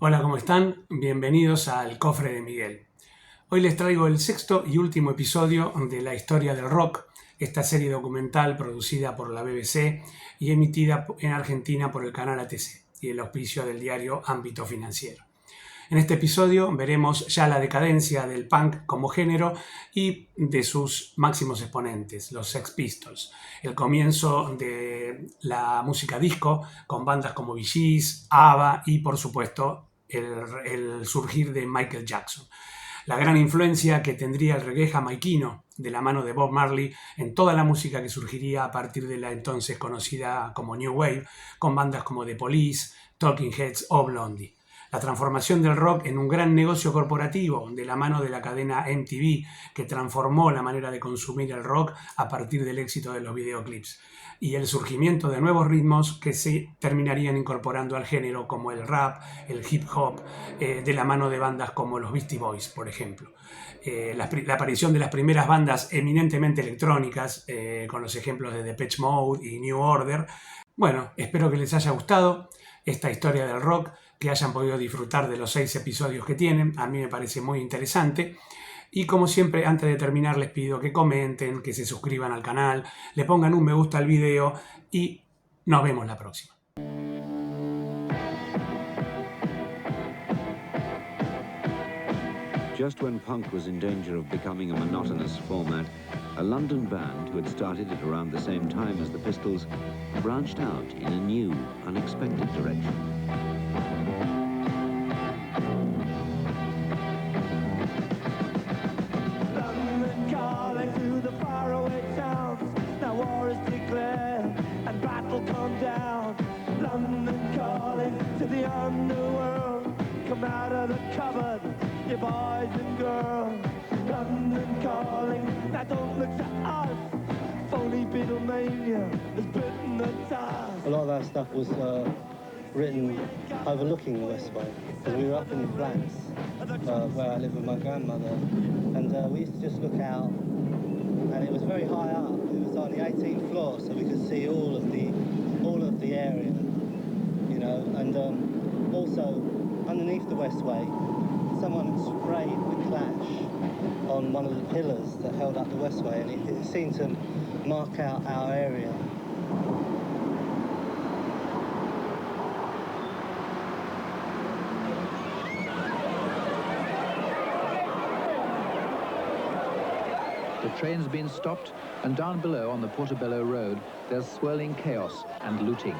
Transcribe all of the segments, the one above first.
Hola, ¿cómo están? Bienvenidos al Cofre de Miguel. Hoy les traigo el sexto y último episodio de la Historia del Rock, esta serie documental producida por la BBC y emitida en Argentina por el canal ATC y el auspicio del diario Ámbito Financiero. En este episodio veremos ya la decadencia del punk como género y de sus máximos exponentes, los Sex Pistols, el comienzo de la música disco con bandas como Bee Gees, ABBA y por supuesto el surgir de Michael Jackson. La gran influencia que tendría el reggae jamaiquino de la mano de Bob Marley en toda la música que surgiría a partir de la entonces conocida como New Wave, con bandas como The Police, Talking Heads o Blondie. La transformación del rock en un gran negocio corporativo de la mano de la cadena MTV, que transformó la manera de consumir el rock a partir del éxito de los videoclips. Y el surgimiento de nuevos ritmos que se terminarían incorporando al género, como el rap, el hip hop, de la mano de bandas como los Beastie Boys, por ejemplo. La aparición de las primeras bandas eminentemente electrónicas, con los ejemplos de Depeche Mode y New Order. Bueno, espero que les haya gustado esta historia del rock, que hayan podido disfrutar de los 6 episodios que tienen. A mí me parece muy interesante. Y como siempre, antes de terminar, les pido que comenten, que se suscriban al canal, le pongan un me gusta al video y nos vemos la próxima. Just when punk was in danger of becoming a monotonous format, a London band who had started at around the same time as the Pistols branched out in a new, unexpected direction. London calling to the faraway towns. Now war is declared and battle come down. London calling to the underworld. Come out of the cupboard, you boys and girls. London calling, now don't look to us. Phony Beatlemania has bitten the dust. A lot of that stuff was written overlooking the Westway, because we were up in the flats where I lived with my grandmother, and we used to just look out, and it was very high up. It was on the 18th floor, so we could see all of the area, you know, and also underneath the Westway, someone had sprayed the Clash on one of the pillars that held up the Westway, and it seemed to mark out our area. The train's been stopped, and down below on the Portobello Road, there's swirling chaos and looting.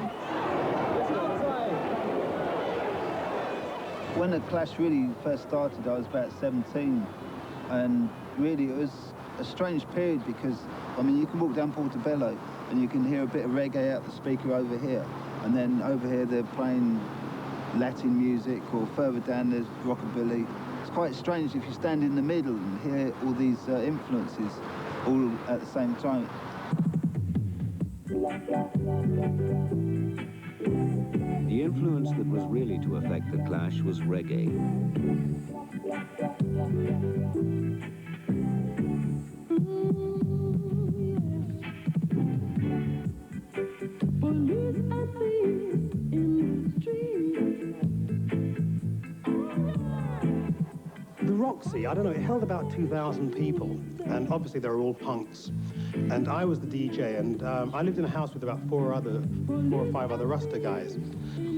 When the Clash really first started, I was about 17, and really it was a strange period because, I mean, you can walk down Portobello and you can hear a bit of reggae out the speaker over here, and then over here they're playing Latin music, or further down there's rockabilly. It's quite strange if you stand in the middle and hear all these influences all at the same time. The influence that was really to affect the Clash was reggae. The Roxy, I don't know, it held about 2,000 people, and obviously they were all punks. And I was the DJ, and I lived in a house with about four or five other Rasta guys.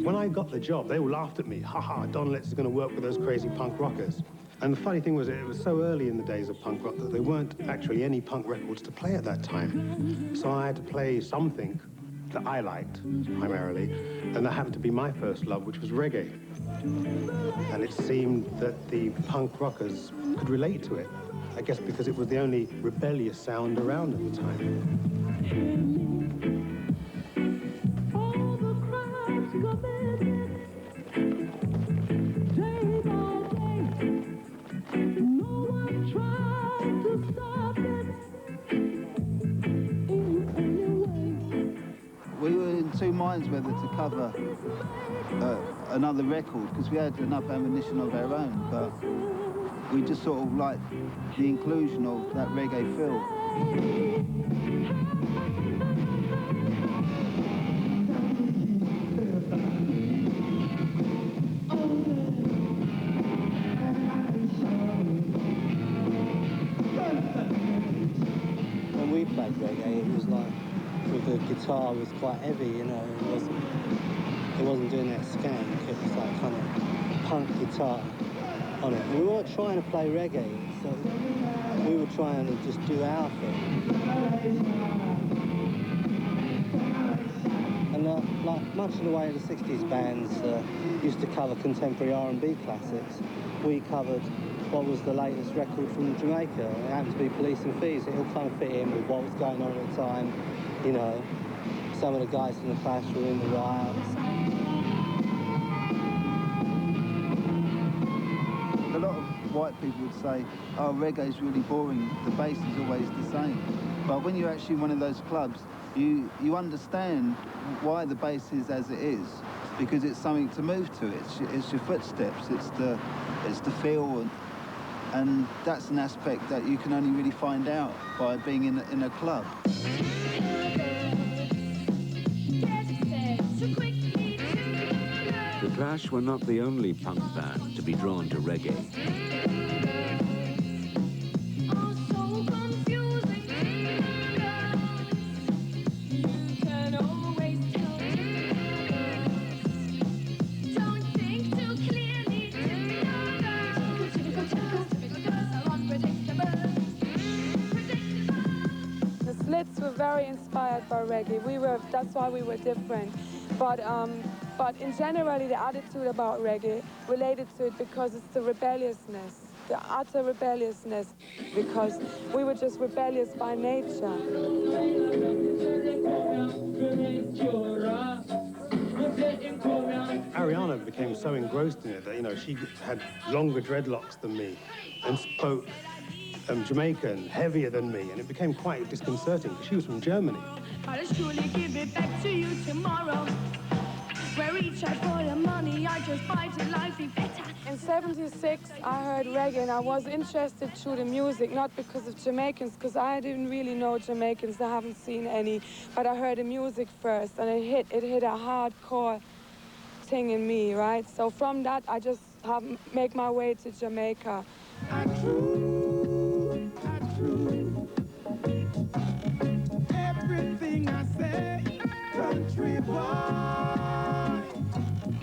When I got the job, they all laughed at me. Ha, Don Letts is going to work with those crazy punk rockers. And the funny thing was, it was so early in the days of punk rock that there weren't actually any punk records to play at that time. So I had to play something that I liked, primarily, and that happened to be my first love, which was reggae. And it seemed that the punk rockers could relate to it, I guess because it was the only rebellious sound around at the time. We were in two minds whether to cover another record, because we had enough ammunition of our own, but we just sort of liked the inclusion of that reggae feel. guitar was quite heavy, you know. It wasn't doing that skank. It was like kind of punk guitar on it. We weren't trying to play reggae, so we were trying to just do our thing. And like much of the way the 60s bands used to cover contemporary R&B classics, we covered what was the latest record from Jamaica. It happened to be Police and Thieves. It all kind of fit in with what was going on at the time. You know, some of the guys from the Clash were in the riots. A lot of white people would say, oh, reggae's really boring, the bass is always the same. But when you're actually in one of those clubs, you understand why the bass is as it is, because it's something to move to. It's your footsteps, it's the feel, and that's an aspect that you can only really find out by being in a club. The Clash were not the only punk band to be drawn to reggae. Were very inspired by reggae. That's why we were different. But in generally, the attitude about reggae related to it because it's the rebelliousness, the utter rebelliousness, because we were just rebellious by nature. Ariana became so engrossed in it that, you know, she had longer dreadlocks than me and spoke Jamaican, heavier than me, and it became quite disconcerting because she was from Germany. I'll surely give it back to you tomorrow. Where each I for the money, I just buy to life be better. In '76, I heard reggae, and I was interested through the music, not because of Jamaicans, because I didn't really know Jamaicans. I haven't seen any, but I heard the music first, and it hit a hardcore thing in me, right? So from that, I just make my way to Jamaica. Everything I say, country boy.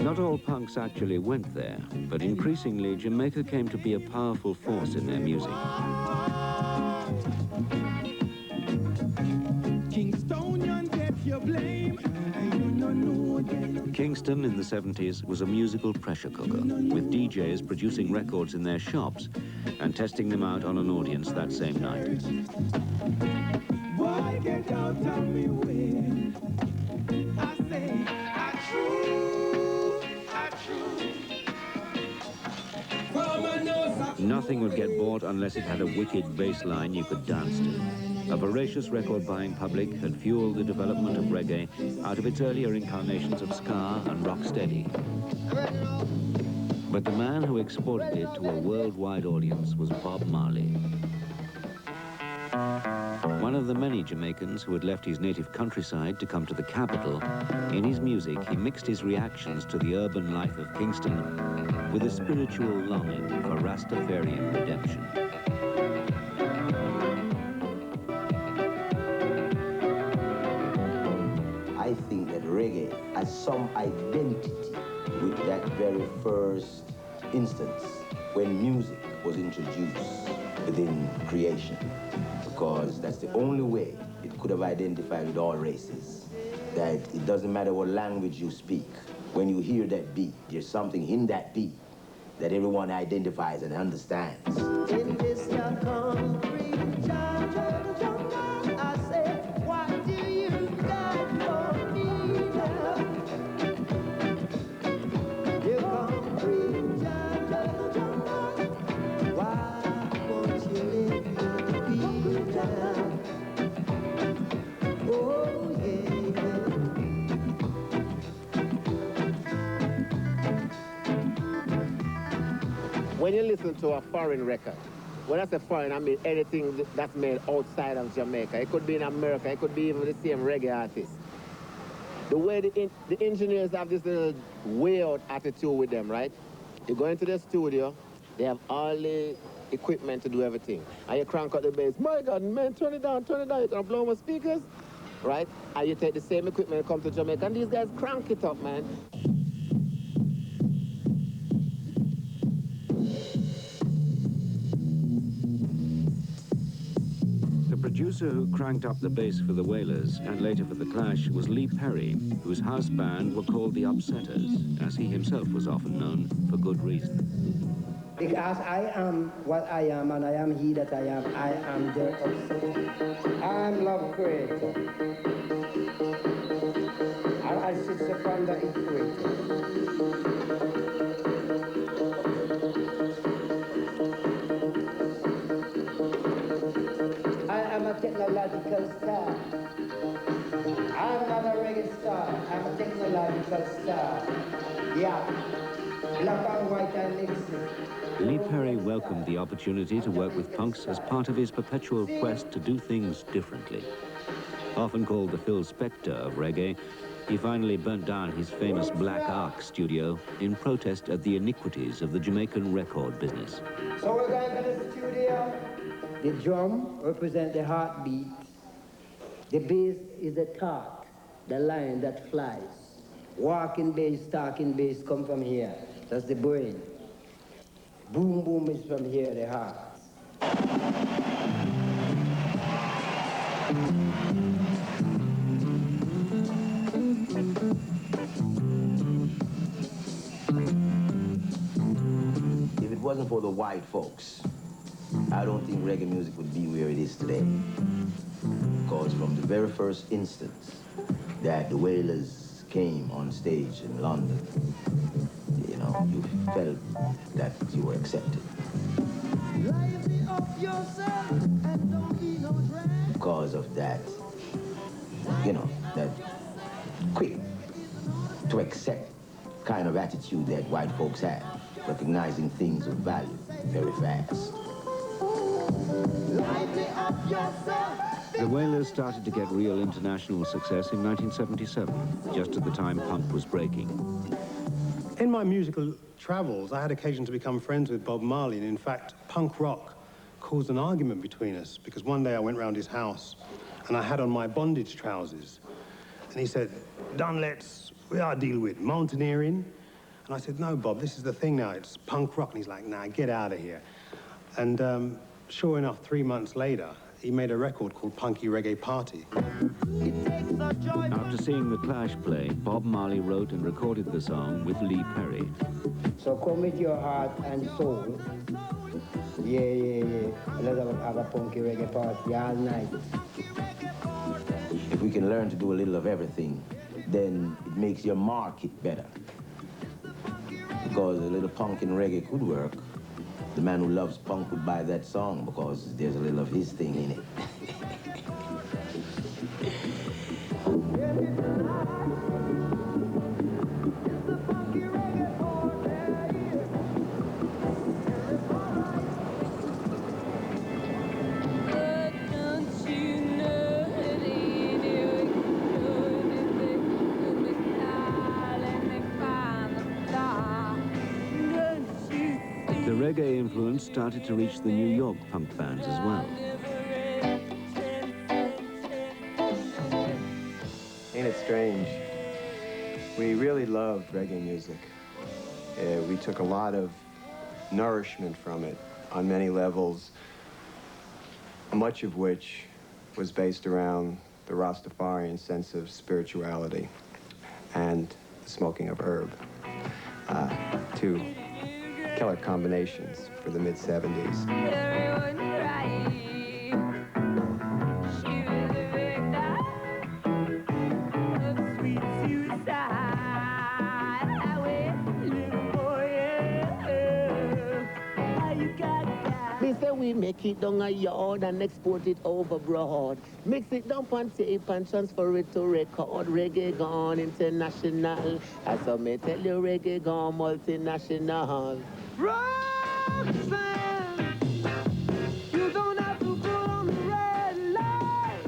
Not all punks actually went there, but increasingly Jamaica came to be a powerful force in their music. Kingston in the 70s was a musical pressure cooker, with DJs producing records in their shops and testing them out on an audience that same night. Boy, get out of me way. I say, I true. Nothing would get bought unless it had a wicked bass line you could dance to. A voracious record-buying public had fueled the development of reggae out of its earlier incarnations of ska and rocksteady. But the man who exported it to a worldwide audience was Bob Marley. One of the many Jamaicans who had left his native countryside to come to the capital, in his music he mixed his reactions to the urban life of Kingston with a spiritual longing for Rastafarian redemption. I think that reggae has some identity with that very first instance when music was introduced within creation, because that's the only way it could have identified with all races. That it doesn't matter what language you speak, when you hear that beat, there's something in that beat that everyone identifies and understands. In this young country, I say, why do you die for me now? You country, why won't you let me be down? Oh, yeah. When you listen to a foreign record, when I say foreign, I mean anything that's made outside of Jamaica. It could be in America, it could be even the same reggae artist. The way the engineers have this little weird attitude with them, right? You go into the studio, they have all the equipment to do everything. And you crank out the bass. My God, man, turn it down, you're gonna blow my speakers? right? And you take the same equipment and come to Jamaica, and these guys crank it up, man. The producer who cranked up the bass for the Wailers and later for the Clash was Lee Perry, whose house band were called the Upsetters, as he himself was often known for good reason. Because I am what I am, and I am he that I am their upsetter. I am love creator. And I sit upon the equator. I am a technological star. I'm not a reggae star. I'm a technological star. Yeah. Black and white and mixed. Lee Perry welcomed the opportunity to work with punks as part of his perpetual quest to do things differently. Often called the Phil Spector of reggae, he finally burnt down his famous Black Ark studio in protest at the iniquities of the Jamaican record business. So we're going to the studio. The drum represents the heartbeat. The bass is the thought, the line that flies. Walking bass, talking bass come from here. That's the brain. Boom, boom is from here, the heart. If it wasn't for the white folks, I don't think reggae music would be where it is today. Because from the very first instance that the Wailers came on stage in London, you know, you felt that you were accepted. Because of that, you know, that quick to accept kind of attitude that white folks have, recognizing things of value very fast. The Wailers started to get real international success in 1977, just at the time punk was breaking. In my musical travels, I had occasion to become friends with Bob Marley, and in fact, punk rock caused an argument between us, because one day I went round his house and I had on my bondage trousers. And he said, "Done, we are deal with mountaineering." And I said, "No, Bob, this is the thing now, it's punk rock." And he's like, "Nah, get out of here." And sure enough, 3 months later, he made a record called Punky Reggae Party. After seeing the Clash play, Bob Marley wrote and recorded the song with Lee Perry. So come with your heart and soul. Yeah. Let's have a punky reggae party all night. If we can learn to do a little of everything, then it makes your market better. Because a little punk and reggae could work. The man who loves punk would buy that song because there's a little of his thing in it. The reggae influence started to reach the New York punk bands as well. Ain't it strange? We really loved reggae music. We took a lot of nourishment from it on many levels, much of which was based around the Rastafarian sense of spirituality and the smoking of herb. Two killer combinations for the mid-70s. We make it down a yard and export it over broad. Mix it down on tape and transfer it to record. Reggae gone international. As I may tell you, reggae gone multinational. Roxanne, you don't have to go on the red light.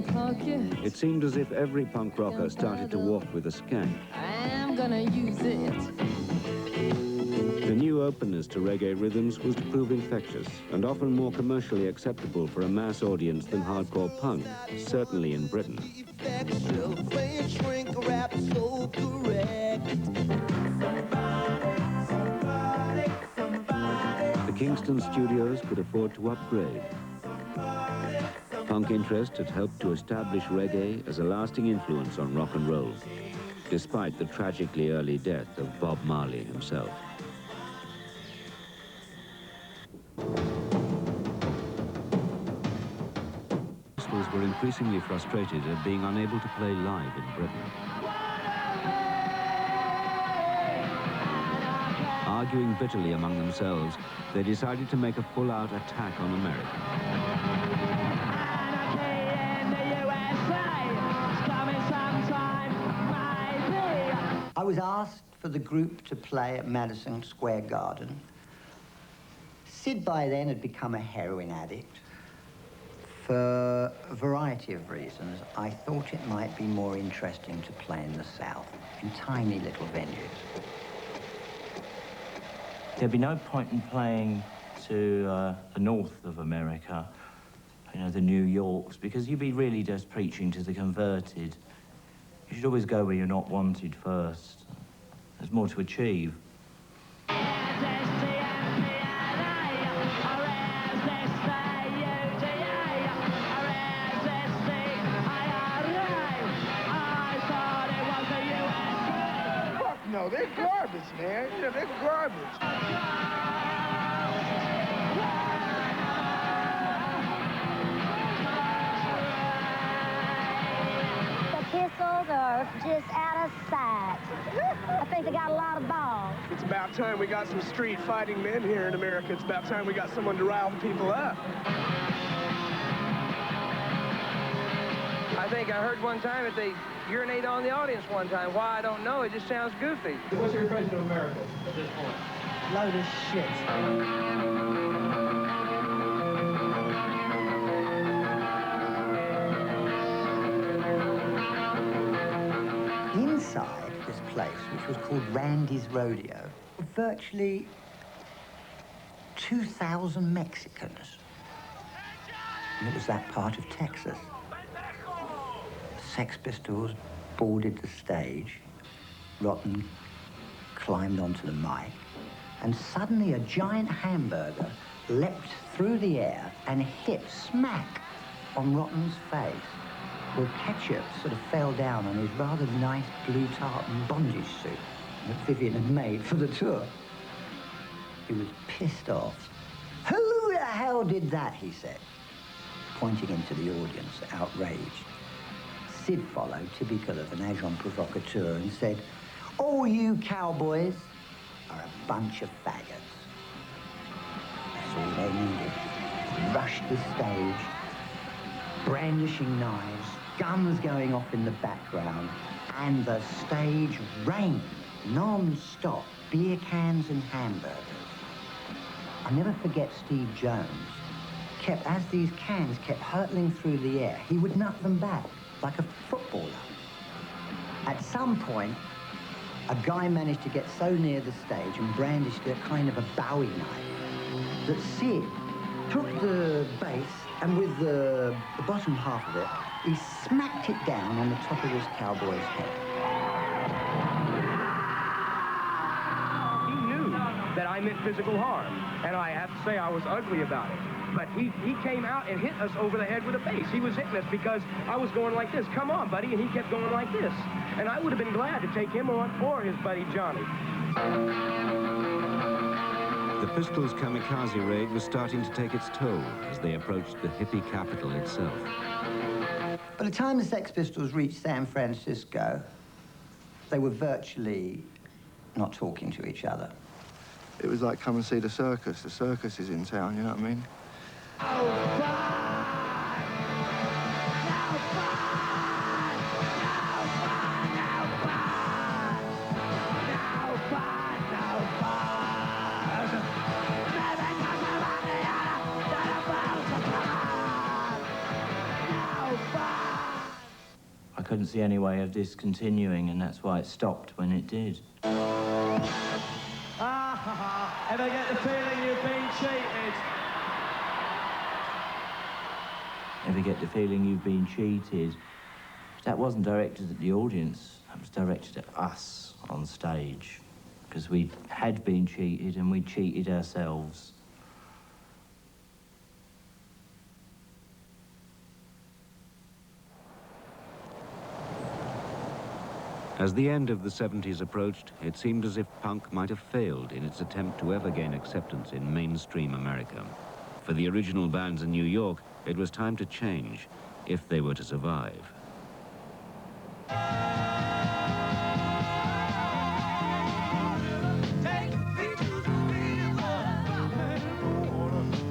Roxanne. It seemed as if every punk rocker started to walk with a skank. I'm gonna use it. The new true openness to reggae rhythms was to prove infectious and often more commercially acceptable for a mass audience than hardcore punk, certainly in Britain. The Kingston studios could afford to upgrade. Punk interest had helped to establish reggae as a lasting influence on rock and roll, despite the tragically early death of Bob Marley himself. Pistols were increasingly frustrated at being unable to play live in Britain. Arguing bitterly among themselves, they decided to make a full-out attack on America. I was asked for the group to play at Madison Square Garden. Sid by then had become a heroin addict. For a variety of reasons, I thought it might be more interesting to play in the South, in tiny little venues. There'd be no point in playing to the north of America, you know, the New Yorks, because you'd be really just preaching to the converted. You should always go where you're not wanted first. There's more to achieve. No, they're garbage, man. You know, they're garbage. The Pistols are just out of sight. I think they got a lot of balls. It's about time we got some street fighting men here in America. It's about time we got someone to rile the people up. I think I heard one time that they urinate on the audience one time. Why, I don't know. It just sounds goofy. What's your impression of America at this point? Load of shit. Inside this place, which was called Randy's Rodeo, virtually 2,000 Mexicans. And it was that part of Texas. Sex Pistols boarded the stage. Rotten climbed onto the mic, and suddenly a giant hamburger leapt through the air and hit smack on Rotten's face, where Ketchup sort of fell down on his rather nice blue tartan bondage suit that Vivian had made for the tour. He was pissed off. "Who the hell did that?" he said, pointing into the audience, outraged. Sid followed, typical of an agent provocateur, and said, "All you cowboys are a bunch of faggots." That's all they needed. Rushed the stage, brandishing knives, guns going off in the background, and the stage rained non-stop beer cans and hamburgers. I'll never forget Steve Jones. As these cans kept hurtling through the air, he would nut them back like a footballer. At some point, a guy managed to get so near the stage and brandished a kind of a Bowie knife that Sid took the bass and with the bottom half of it, he smacked it down on the top of this cowboy's head. He knew that I meant physical harm, and I have to say I was ugly about it. But he came out and hit us over the head with a bass. He was hitting us because I was going like this, "Come on, buddy," and he kept going like this. And I would have been glad to take him on, or his buddy Johnny. The Pistols' kamikaze raid was starting to take its toll as they approached the hippie capital itself. By the time the Sex Pistols reached San Francisco, they were virtually not talking to each other. It was like, come and see the circus. The circus is in town, you know what I mean? I couldn't see any way of discontinuing, and that's why it stopped when it did. I Ever get the feeling you've been cheated? Ever get the feeling you've been cheated? That wasn't directed at the audience, that was directed at us on stage. Because we had been cheated and we cheated ourselves. As the end of the 70s approached, it seemed as if punk might have failed in its attempt to ever gain acceptance in mainstream America. For the original bands in New York, it was time to change if they were to survive.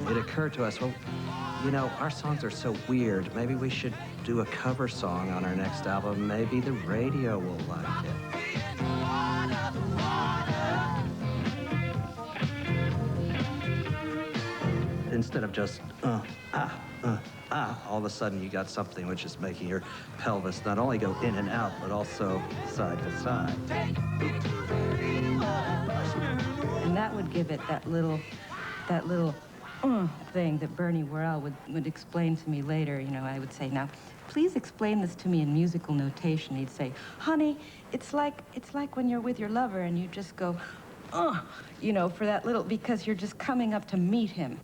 It occurred to us, well, you know, our songs are so weird. Maybe we should do a cover song on our next album. Maybe the radio will like it. Instead of just, all of a sudden you got something which is making your pelvis not only go in and out, but also side to side. And that would give it that little thing that Bernie Worrell would explain to me later. You know, I would say, now, please explain this to me in musical notation. He'd say, honey, it's like when you're with your lover and you just go, you know, for that little, because you're just coming up to meet him.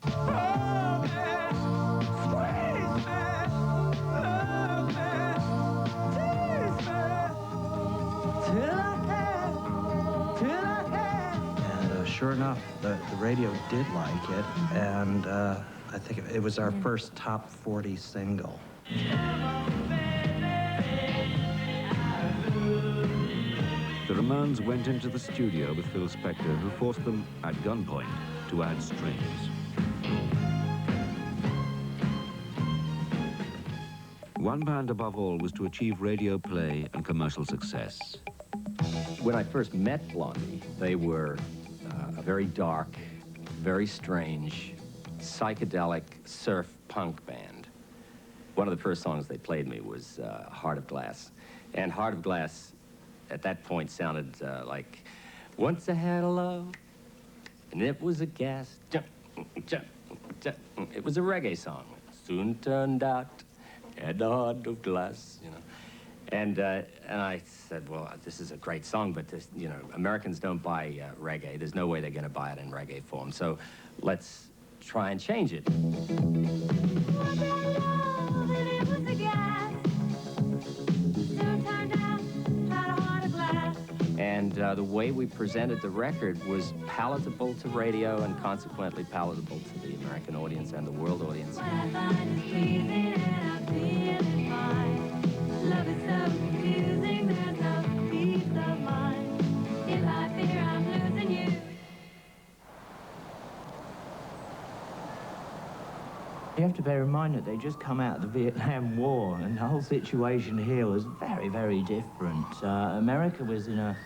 Sure enough, the radio did like it, and I think it was our first top 40 single. The Ramones went into the studio with Phil Spector, who forced them, at gunpoint, to add strings. One band above all was to achieve radio play and commercial success. When I first met Blondie, they were a very dark, very strange, psychedelic surf punk band. One of the first songs they played me was Heart of Glass. And Heart of Glass, at that point, sounded like, once I had a love, and it was a gas. It was a reggae song. Soon turned out, had a heart of glass, you know. And I said, well, this is a great song, but this, you know, Americans don't buy reggae. There's no way they're going to buy it in reggae form. So let's try and change it. And the way we presented the record was palatable to radio and consequently palatable to the American audience and the world audience. Love is so confusing, there's no peace of mind. If I fear I'm losing you. You have to bear in mind that they just come out of the Vietnam War, and the whole situation here was very, very different. America was in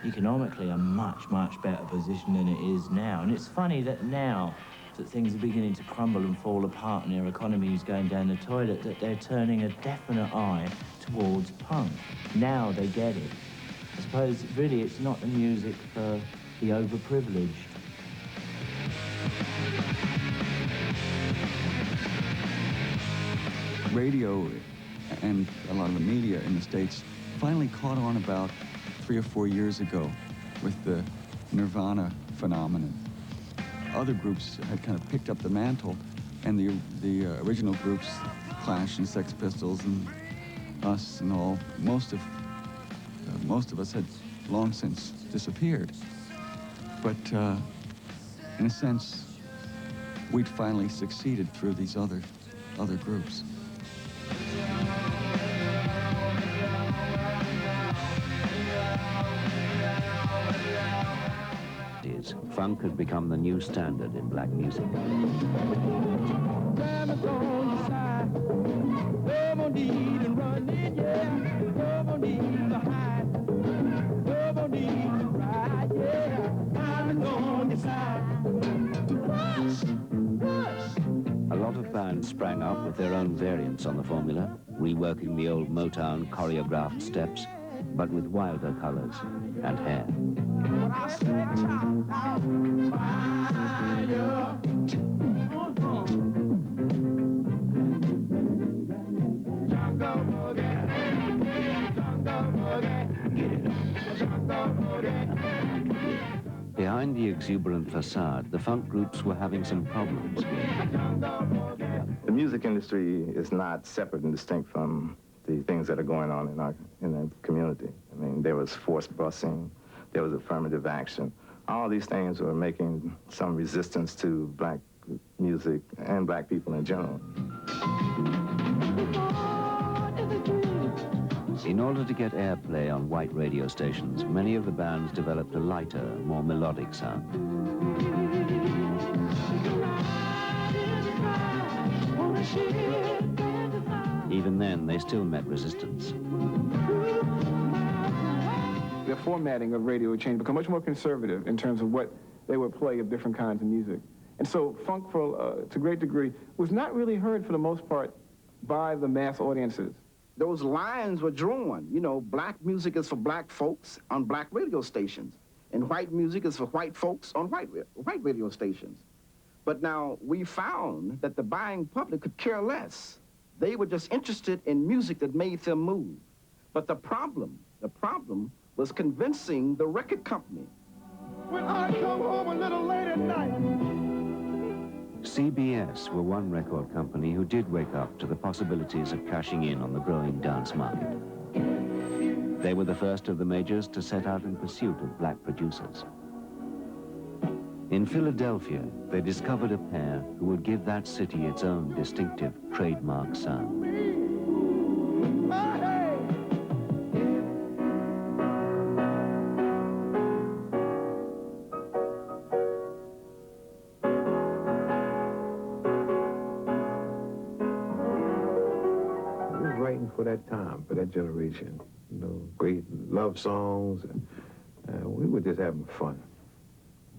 economically a much, much better position than it is now. And it's funny that now that things are beginning to crumble and fall apart and their economy is going down the toilet, that they're turning a definite eye towards punk. Now they get it. I suppose, really, it's not the music for the overprivileged. Radio and a lot of the media in the States finally caught on about 3 or 4 years ago with the Nirvana phenomenon. Other groups had kind of picked up the mantle, and the original groups, Clash and Sex Pistols and us and all, most of us had long since disappeared. But in a sense, we'd finally succeeded through these other groups. Funk had become the new standard in black music. A lot of bands sprang up with their own variants on the formula, reworking the old Motown choreographed steps, but with wilder colors. and hair. Behind the exuberant facade, the funk groups were having some problems. The music industry is not separate and distinct from the things that are going on in the community. I mean, there was forced busing, there was affirmative action. All these things were making some resistance to black music and black people in general. In order to get airplay on white radio stations, many of the bands developed a lighter, more melodic sound. Even then, they still met resistance. The formatting of radio changed, become much more conservative in terms of what they would play of different kinds of music. And so funk, to a great degree, was not really heard for the most part by the mass audiences. Those lines were drawn. You know, black music is for black folks on black radio stations, and white music is for white folks on white radio stations. But now we found that the buying public could care less. They were just interested in music that made them move. But the problem was convincing the record company. When I come home a little late at night. CBS were one record company who did wake up to the possibilities of cashing in on the growing dance market. They were the first of the majors to set out in pursuit of black producers. In Philadelphia, they discovered a pair who would give that city its own distinctive trademark sound. For that time, for that generation, you know, great love songs, and we were just having fun.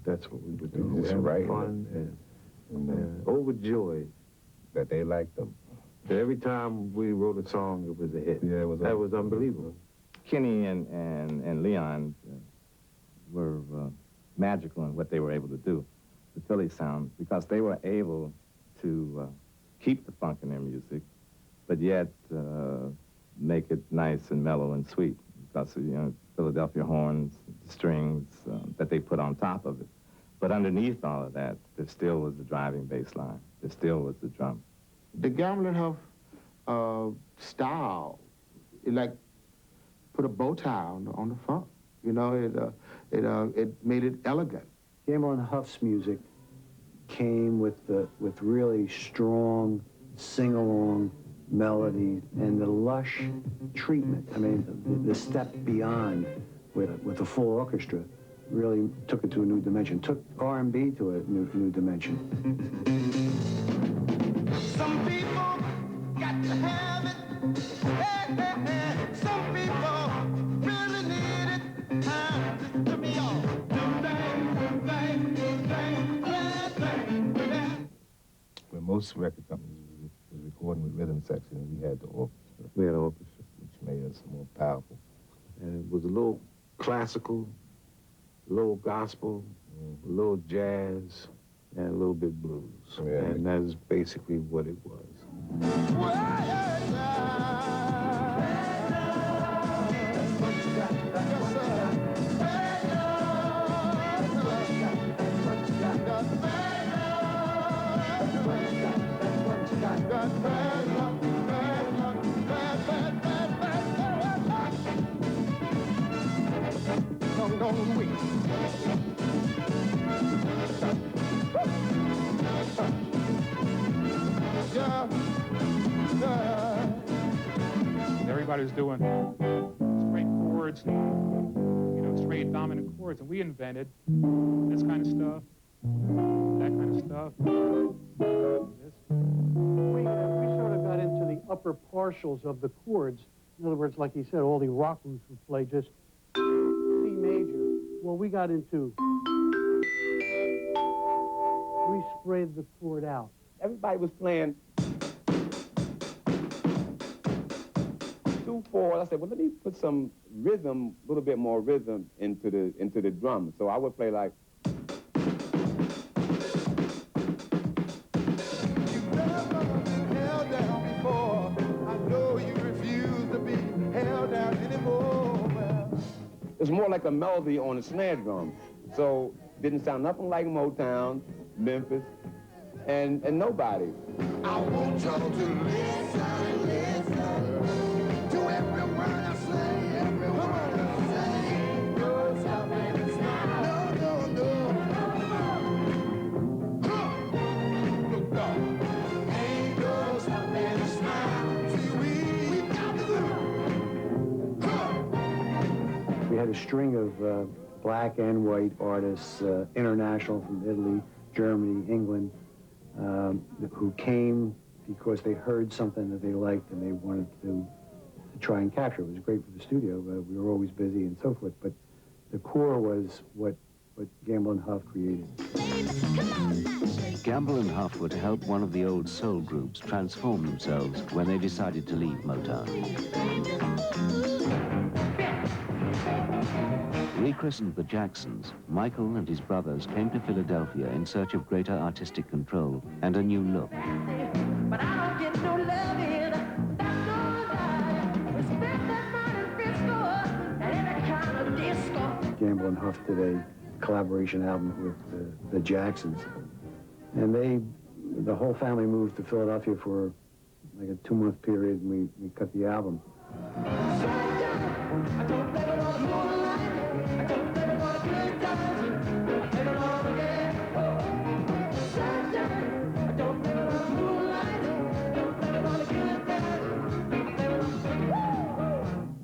That's what we were doing. We were having fun and overjoyed that they liked them. Every time we wrote a song, it was a hit. Yeah, that was unbelievable. Kenny and Leon were magical in what they were able to do, the Philly sound, because they were able to keep the funk in their music, but yet make it nice and mellow and sweet, because of, you know, Philadelphia horns, strings that they put on top of it. But underneath all of that, there still was the driving bass line. There still was the drum. The Gamble and Huff style, it like put a bow tie on the funk. You know, it made it elegant. Gamble and Huff's music came with really strong sing-along melody and the lush treatment. I mean, the step beyond with the full orchestra really took it to a new dimension, took R&B to a new dimension. Some people got to have it. Hey, hey, hey. Some people really need it. Time to be all. When most record companies was recording with rhythm section, we had the orchestra. We had an orchestra, which made us more powerful. And it was a little classical, a little gospel, a little jazz, and a little bit blues. Yeah. And that's basically what it was. Everybody's doing straight chords, you know, straight dominant chords, and we invented this kind of stuff, that kind of stuff. We sort of got into the upper partials of the chords. In other words, like he said, all the rock groups would play just C major. Well, we got into, we spread the chord out. Everybody was playing 2 2, 4. I said, well, let me put some rhythm, a little bit more rhythm into the drum. So I would play like. It's more like a melody on a snare drum. So didn't sound nothing like Motown, Memphis, and nobody. I want y'all to listen, listen to every word I say, every word I say. No stopping this now. No, no, no. Look up. Ain't no stopping this now. See, we got to go. We had a string of black and white artists, international from Italy, Germany, England, who came because they heard something that they liked and they wanted to try and capture. It was great for the studio, but we were always busy and so forth. But the core was what Gamble and Huff created. Gamble and Huff were to help one of the old soul groups transform themselves when they decided to leave Motown. Rechristened the Jacksons, Michael and his brothers came to Philadelphia in search of greater artistic control and a new look. But I don't get no loving. That's no lie. Respect that money, Frisco, and every kind of disco. Gamble and Huff did a collaboration album with the Jacksons. And the whole family moved to Philadelphia for like a 2-month period, and we cut the album.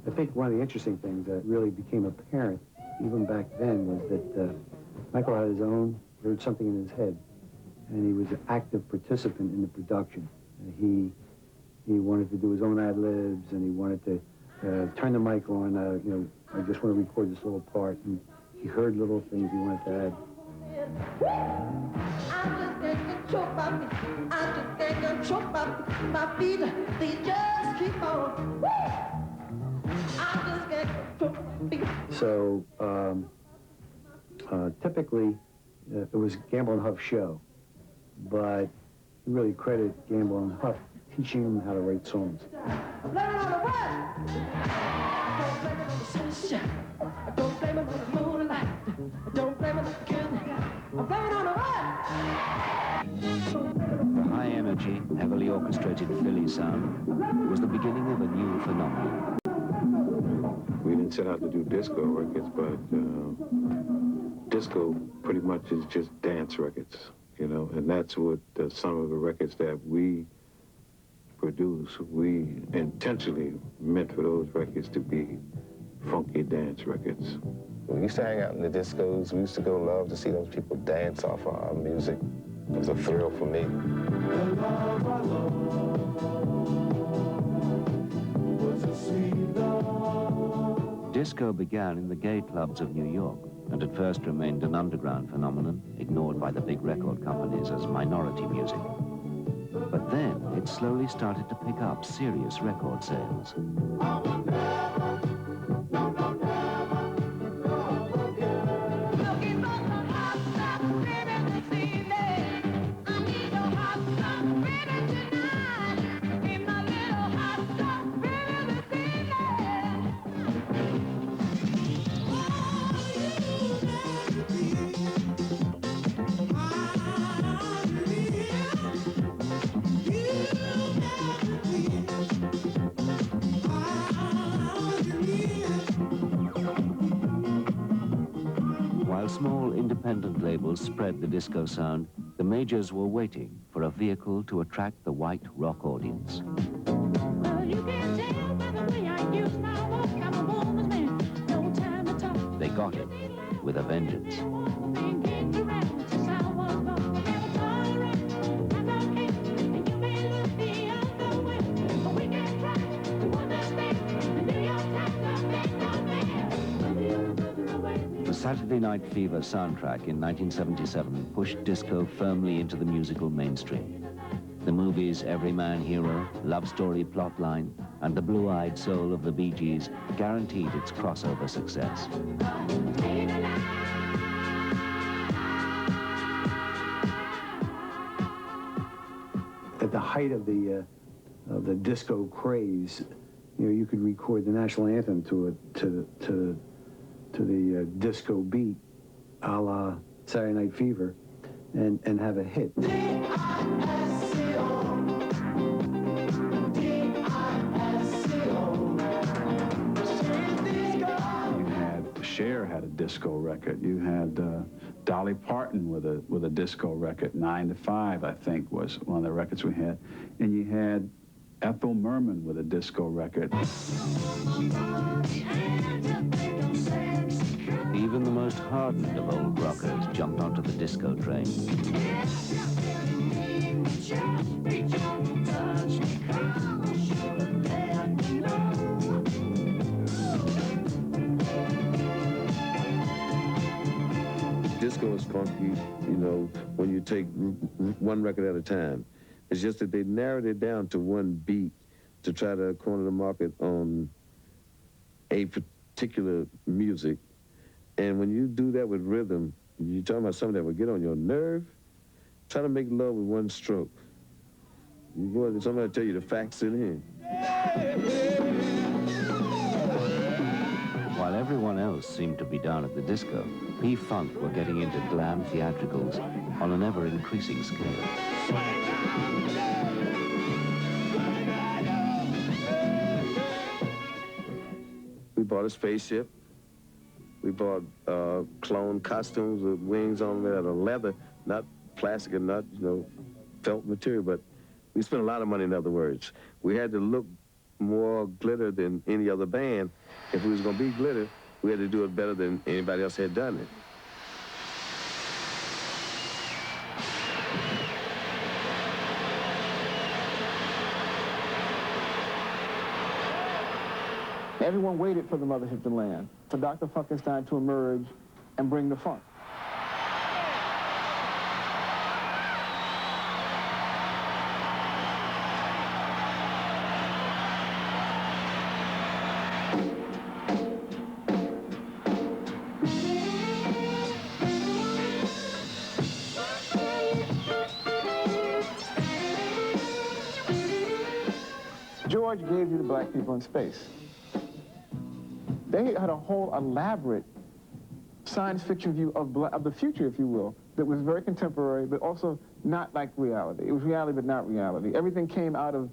I think one of the interesting things that really became apparent even back then was that Michael had his own, heard something in his head, and he was an active participant in the production. He wanted to do his own ad-libs, and he wanted to turn the mic on, you know, I just want to record this little part, and he heard little things he wanted to add. So typically it was Gamble and Huff's show, but we really credit Gamble and Huff teaching him how to write songs. The high-energy, heavily orchestrated Philly sound was the beginning of a new phenomenon. We didn't set out to do disco records, but disco pretty much is just dance records, you know, and that's what some of the records that we produce, we intentionally meant for those records to be funky dance records. We used to hang out in the discos. We used to go love to see those people dance off of our music. It was a thrill for me. Disco began in the gay clubs of New York and at first remained an underground phenomenon ignored by the big record companies as minority music. But then it slowly started to pick up serious record sales. While small independent labels spread the disco sound, the majors were waiting for a vehicle to attract the white rock audience. They got it with a vengeance. The Saturday Night Fever soundtrack in 1977 pushed disco firmly into the musical mainstream. The movie's everyman hero, love story plotline, and the blue-eyed soul of the Bee Gees guaranteed its crossover success. At the height of the disco craze, you know, you could record the national anthem to the disco beat, a la Saturday Night Fever, and have a hit. Cher had a disco record. You had Dolly Parton with a disco record. 9 to 5, I think, was one of the records we had. And you had Ethel Merman with a disco record. Even the most hardened of old rockers jumped onto the disco train. Disco is funky, you know, when you take one record at a time. It's just that they narrowed it down to one beat to try to corner the market on a particular music. And when you do that with rhythm, you're talking about something that will get on your nerve, try to make love with one stroke. You go and somebody tell you the facts in here. While everyone else seemed to be down at the disco, P-Funk were getting into glam theatricals on an ever-increasing scale. We bought a spaceship. We bought clone costumes with wings on there that are leather, not plastic and not, you know, felt material, but we spent a lot of money, in other words. We had to look more glitter than any other band. If we was going to be glitter, we had to do it better than anybody else had done it. Everyone waited for the mothership to land, for Dr. Funkenstein to emerge and bring the funk. George gave you the black people in space. They had a whole elaborate science fiction view of the future, if you will, that was very contemporary, but also not like reality. It was reality, but not reality. Everything came out of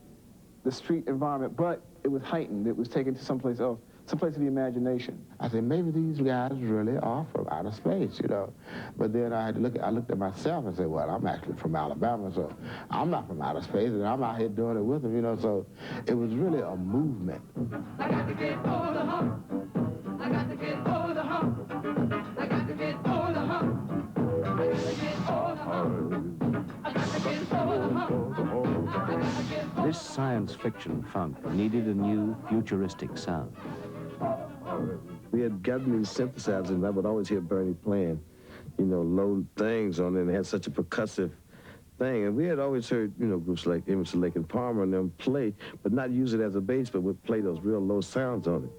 the street environment, but it was heightened. It was taken to someplace else, someplace of the imagination. I said, maybe these guys really are from outer space, you know. But then I looked at myself and said, well, I'm actually from Alabama, so I'm not from outer space, and I'm out here doing it with them, you know. So it was really a movement. I got to get over the hump. I got to get over the hump. I got to get over the hump. I got to get over the hump. I got to get over the hump. This science fiction funk needed a new futuristic sound. We had gotten these synthesizers, and I would always hear Bernie playing, you know, low things on it, and it had such a percussive thing. And we had always heard, you know, groups like Emerson, Lake and Palmer and them play, but not use it as a bass, but would play those real low sounds on it.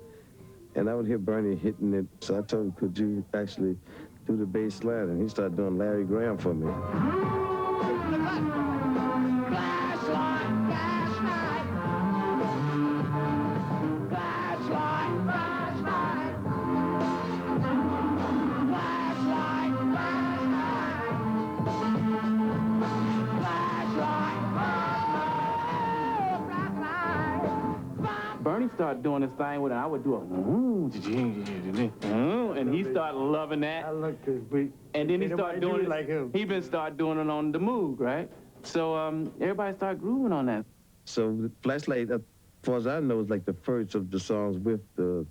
And I would hear Bernie hitting it, so I told him, could you actually do the bass line? And he started doing Larry Graham for me. Bernie started doing this thing with it. I would do and he started loving that. And then he started doing it like him. He been started doing it on the Moog, right? So everybody started grooving on that. So Flashlight, as far as I know, is like the first of the songs with the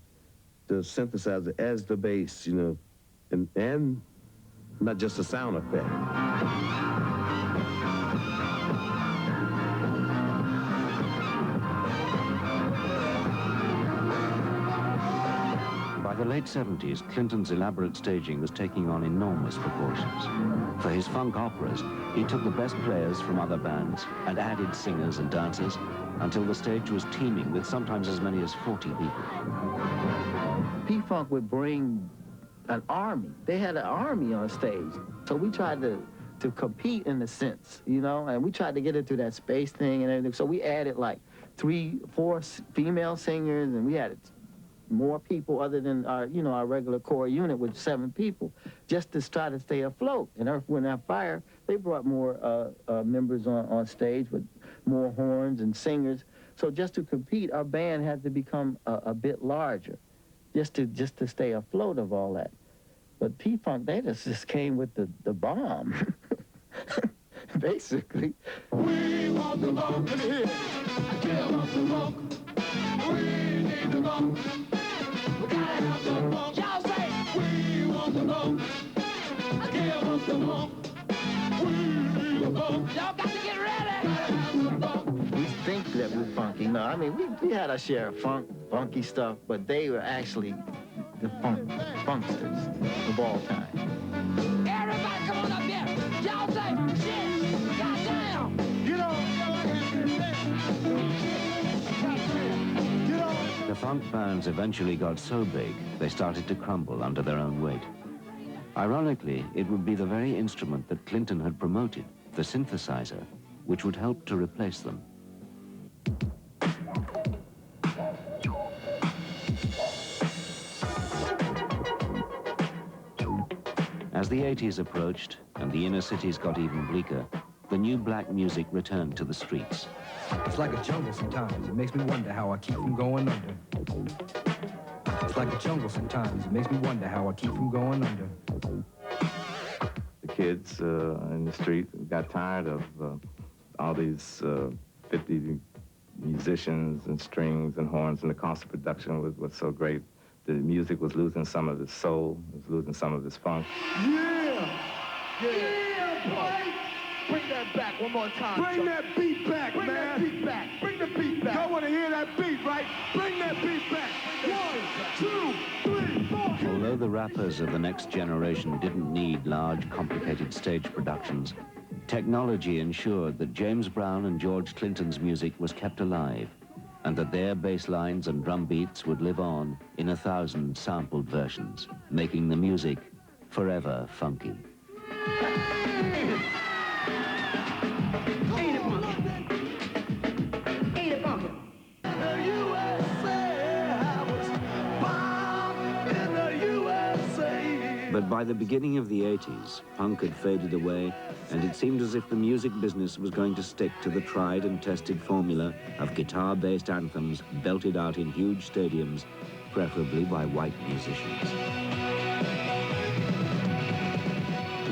synthesizer as the bass, you know, and not just a sound effect. By the late 70s, Clinton's elaborate staging was taking on enormous proportions. For his funk operas, he took the best players from other bands and added singers and dancers until the stage was teeming with sometimes as many as 40 people. P-Funk would bring an army. They had an army on stage. So we tried to compete in a sense, you know, and we tried to get into that space thing and everything. So we added like 3, 4 female singers, and we added more people other than our, you know, our regular core unit with 7 people, just to try to stay afloat. And Earth, Wind & Fire, they brought more members on stage with more horns and singers. So just to compete, our band had to become a bit larger, just to stay afloat of all that. But P-Funk, they just came with the bomb, basically. We want the funk, let me hear it. Give us the funk. We need the funk. We gotta have the funk. Y'all say, we want the funk. Give us the funk. We need the funk. Y'all got to get ready. Gotta have the funk. We think that we're funky. No, I mean, we had our share of funky stuff, but they were actually the funksters of all time. Everybody come on up here. Y'all say, shit, goddamn. Get on. The funk bands eventually got so big, they started to crumble under their own weight. Ironically, it would be the very instrument that Clinton had promoted, the synthesizer, which would help to replace them. As the 80s approached and the inner cities got even bleaker, the new black music returned to the streets. It's like a jungle sometimes. It makes me wonder how I keep from going under. It's like a jungle sometimes. It makes me wonder how I keep from going under. The kids in the street got tired of all these 50 musicians and strings and horns, and the cost of production was so great. The music was losing some of its soul, it was losing some of its funk. Yeah! Yeah, boy! Bring that back one more time. Bring that beat back, man. Bring that beat back. Bring the beat back. Y'all want to hear that beat, right? Bring that beat back. 1, 2, 3, 4. Although the rappers of the next generation didn't need large, complicated stage productions, technology ensured that James Brown and George Clinton's music was kept alive, and that their bass lines and drum beats would live on in 1,000 sampled versions, making the music forever funky. But by the beginning of the 80s, punk had faded away, and it seemed as if the music business was going to stick to the tried and tested formula of guitar-based anthems belted out in huge stadiums, preferably by white musicians.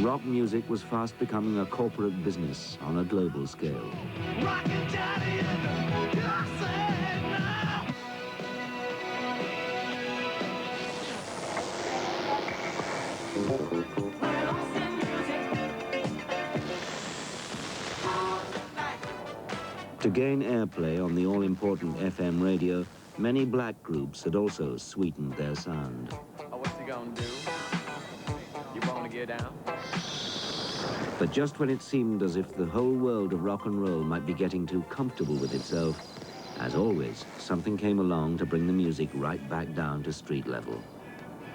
Rock music was fast becoming a corporate business on a global scale. To gain airplay on the all-important FM radio, many black groups had also sweetened their sound. Oh, what's he gonna do? You wanna get down? But just when it seemed as if the whole world of rock and roll might be getting too comfortable with itself, as always, something came along to bring the music right back down to street level.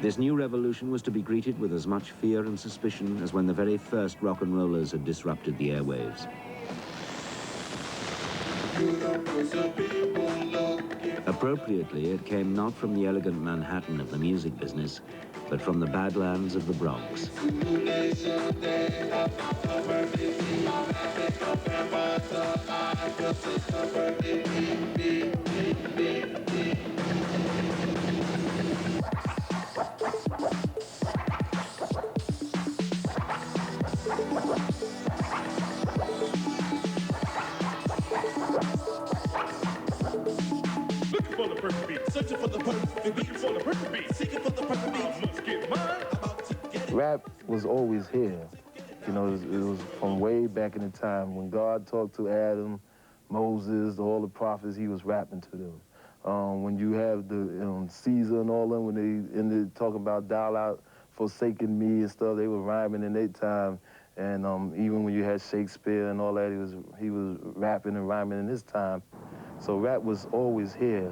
This new revolution was to be greeted with as much fear and suspicion as when the very first rock and rollers had disrupted the airwaves. Appropriately, it came not from the elegant Manhattan of the music business, but from the Badlands of the Bronx. For the perfect beat, searching for the perfect beat, for the perfect beat, seeking for the perfect beat. Must get mine, about to get it. Rap was always here. You know, it was from way back in the time when God talked to Adam, Moses, all the prophets, he was rapping to them. When you have the Caesar and all them, when they ended talking about "Thou art forsaken me" and stuff, they were rhyming in their time. And even when you had Shakespeare and all that, he was rapping and rhyming in his time. So rap was always here.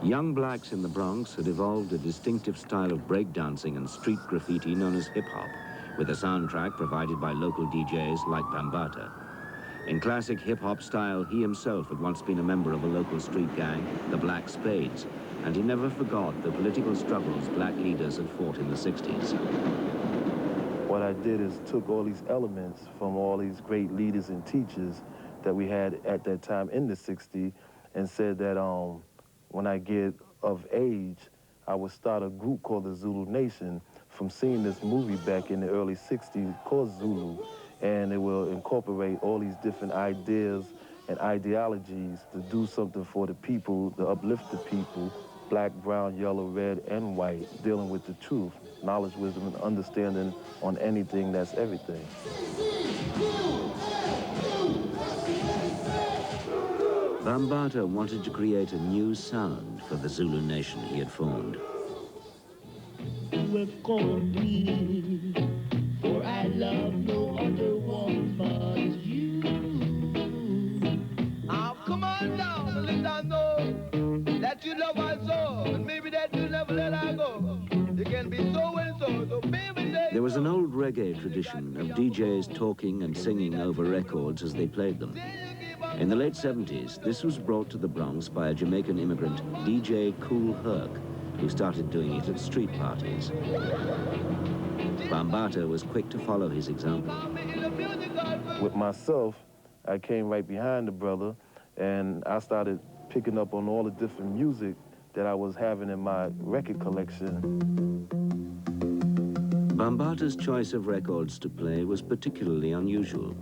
Young blacks in the Bronx had evolved a distinctive style of breakdancing and street graffiti known as hip-hop, with a soundtrack provided by local DJs like Bambaataa. In classic hip-hop style, he himself had once been a member of a local street gang, the Black Spades, and he never forgot the political struggles black leaders had fought in the 60s. What I did is took all these elements from all these great leaders and teachers that we had at that time in the 60s and said that when I get of age, I would start a group called the Zulu Nation from seeing this movie back in the early 60s called Zulu, and it will incorporate all these different ideas and ideologies to do something for the people, to uplift the people, black, brown, yellow, red, and white, dealing with the truth, knowledge, wisdom, and understanding on anything that's everything. Bambaataa wanted to create a new sound for the Zulu nation he had formed. For I love no other one but you. Come on down and let us know that you love us so, and maybe that you never let her go. You can be so and so, so baby. There was an old reggae tradition of DJs talking and singing over records as they played them. In the late 70s, this was brought to the Bronx by a Jamaican immigrant, DJ Kool Herc, who started doing it at street parties. Bambaataa was quick to follow his example. With myself, I came right behind the brother, and I started picking up on all the different music that I was having in my record collection. Bambaataa's choice of records to play was particularly unusual.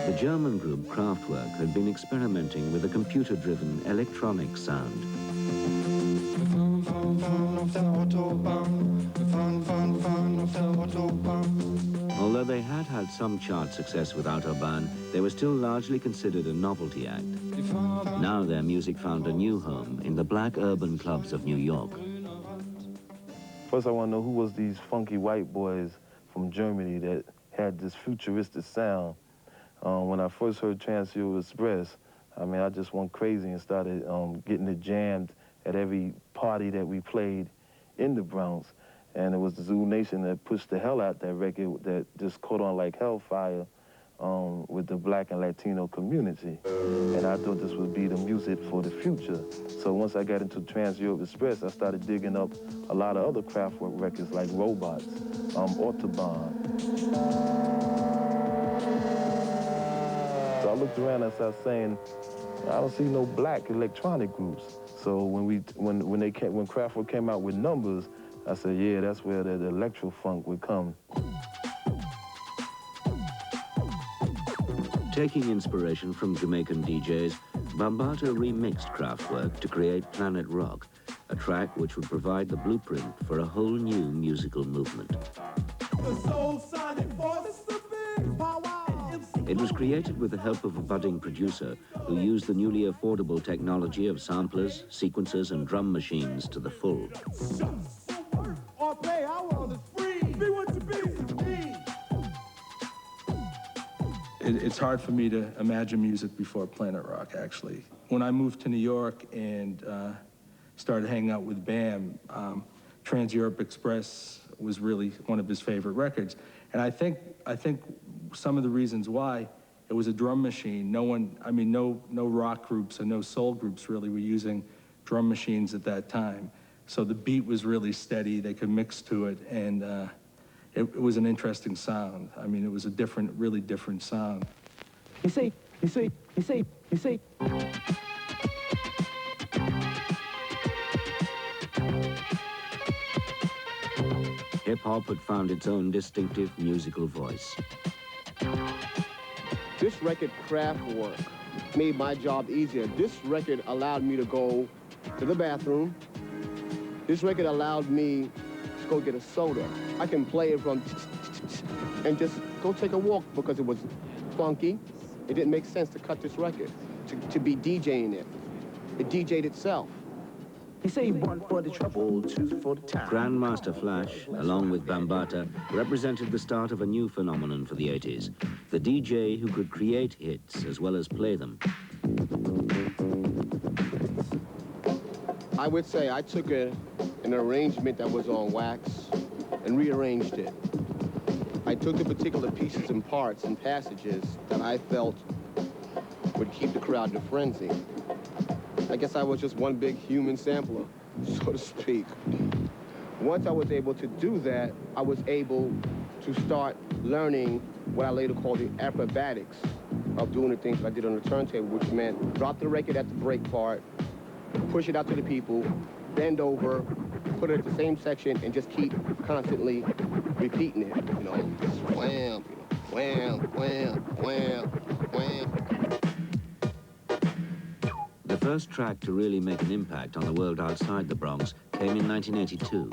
The German group Kraftwerk had been experimenting with a computer-driven electronic sound. Although they had had some chart success with Autobahn, they were still largely considered a novelty act. Now their music found a new home in the black urban clubs of New York. First, I want to know who was these funky white boys from Germany that had this futuristic sound. When I first heard Trans-Euro Express, I mean, I just went crazy and started getting it jammed at every party that we played in the Bronx. And it was the Zulu Nation that pushed the hell out that record that just caught on like hellfire with the black and Latino community. And I thought this would be the music for the future. So once I got into Trans-Euro Express, I started digging up a lot of other Kraftwerk records like Robots, Autobahn. So I looked around and started saying, I don't see no black electronic groups. So when Kraftwerk came out with Numbers, I said, yeah, that's where the electro-funk would come. Taking inspiration from Jamaican DJs, Bambaataa remixed Kraftwerk to create Planet Rock, a track which would provide the blueprint for a whole new musical movement. It was created with the help of a budding producer who used the newly affordable technology of samplers, sequencers, and drum machines to the full. It's hard for me to imagine music before Planet Rock, actually. When I moved to New York and started hanging out with Bam, Trans-Europe Express was really one of his favorite records. And I think some of the reasons why, it was a drum machine. No rock groups and no soul groups really were using drum machines at that time. So the beat was really steady, they could mix to it, and it was an interesting sound. I mean, it was a really different sound. You see. Hip-hop had found its own distinctive musical voice. This record craft work made my job easier. This record allowed me to go to the bathroom. This record allowed me to go get a soda. I can play it from and just go take a walk because it was funky. It didn't make sense to cut this record, to be DJing it. It DJ'd itself. He say 1 for the trouble, 2 for the time. Grandmaster Flash, along with Bambaataa, represented the start of a new phenomenon for the 80s, the DJ who could create hits as well as play them. I would say I took an arrangement that was on wax and rearranged it. I took the particular pieces and parts and passages that I felt would keep the crowd in a frenzy. I guess I was just one big human sampler, so to speak. Once I was able to do that, I was able to start learning what I later called the acrobatics of doing the things that I did on the turntable, which meant drop the record at the break part, push it out to the people, bend over, put it at the same section, and just keep constantly repeating it, you know, just wham, wham, wham, wham, wham. The first track to really make an impact on the world outside the Bronx came in 1982.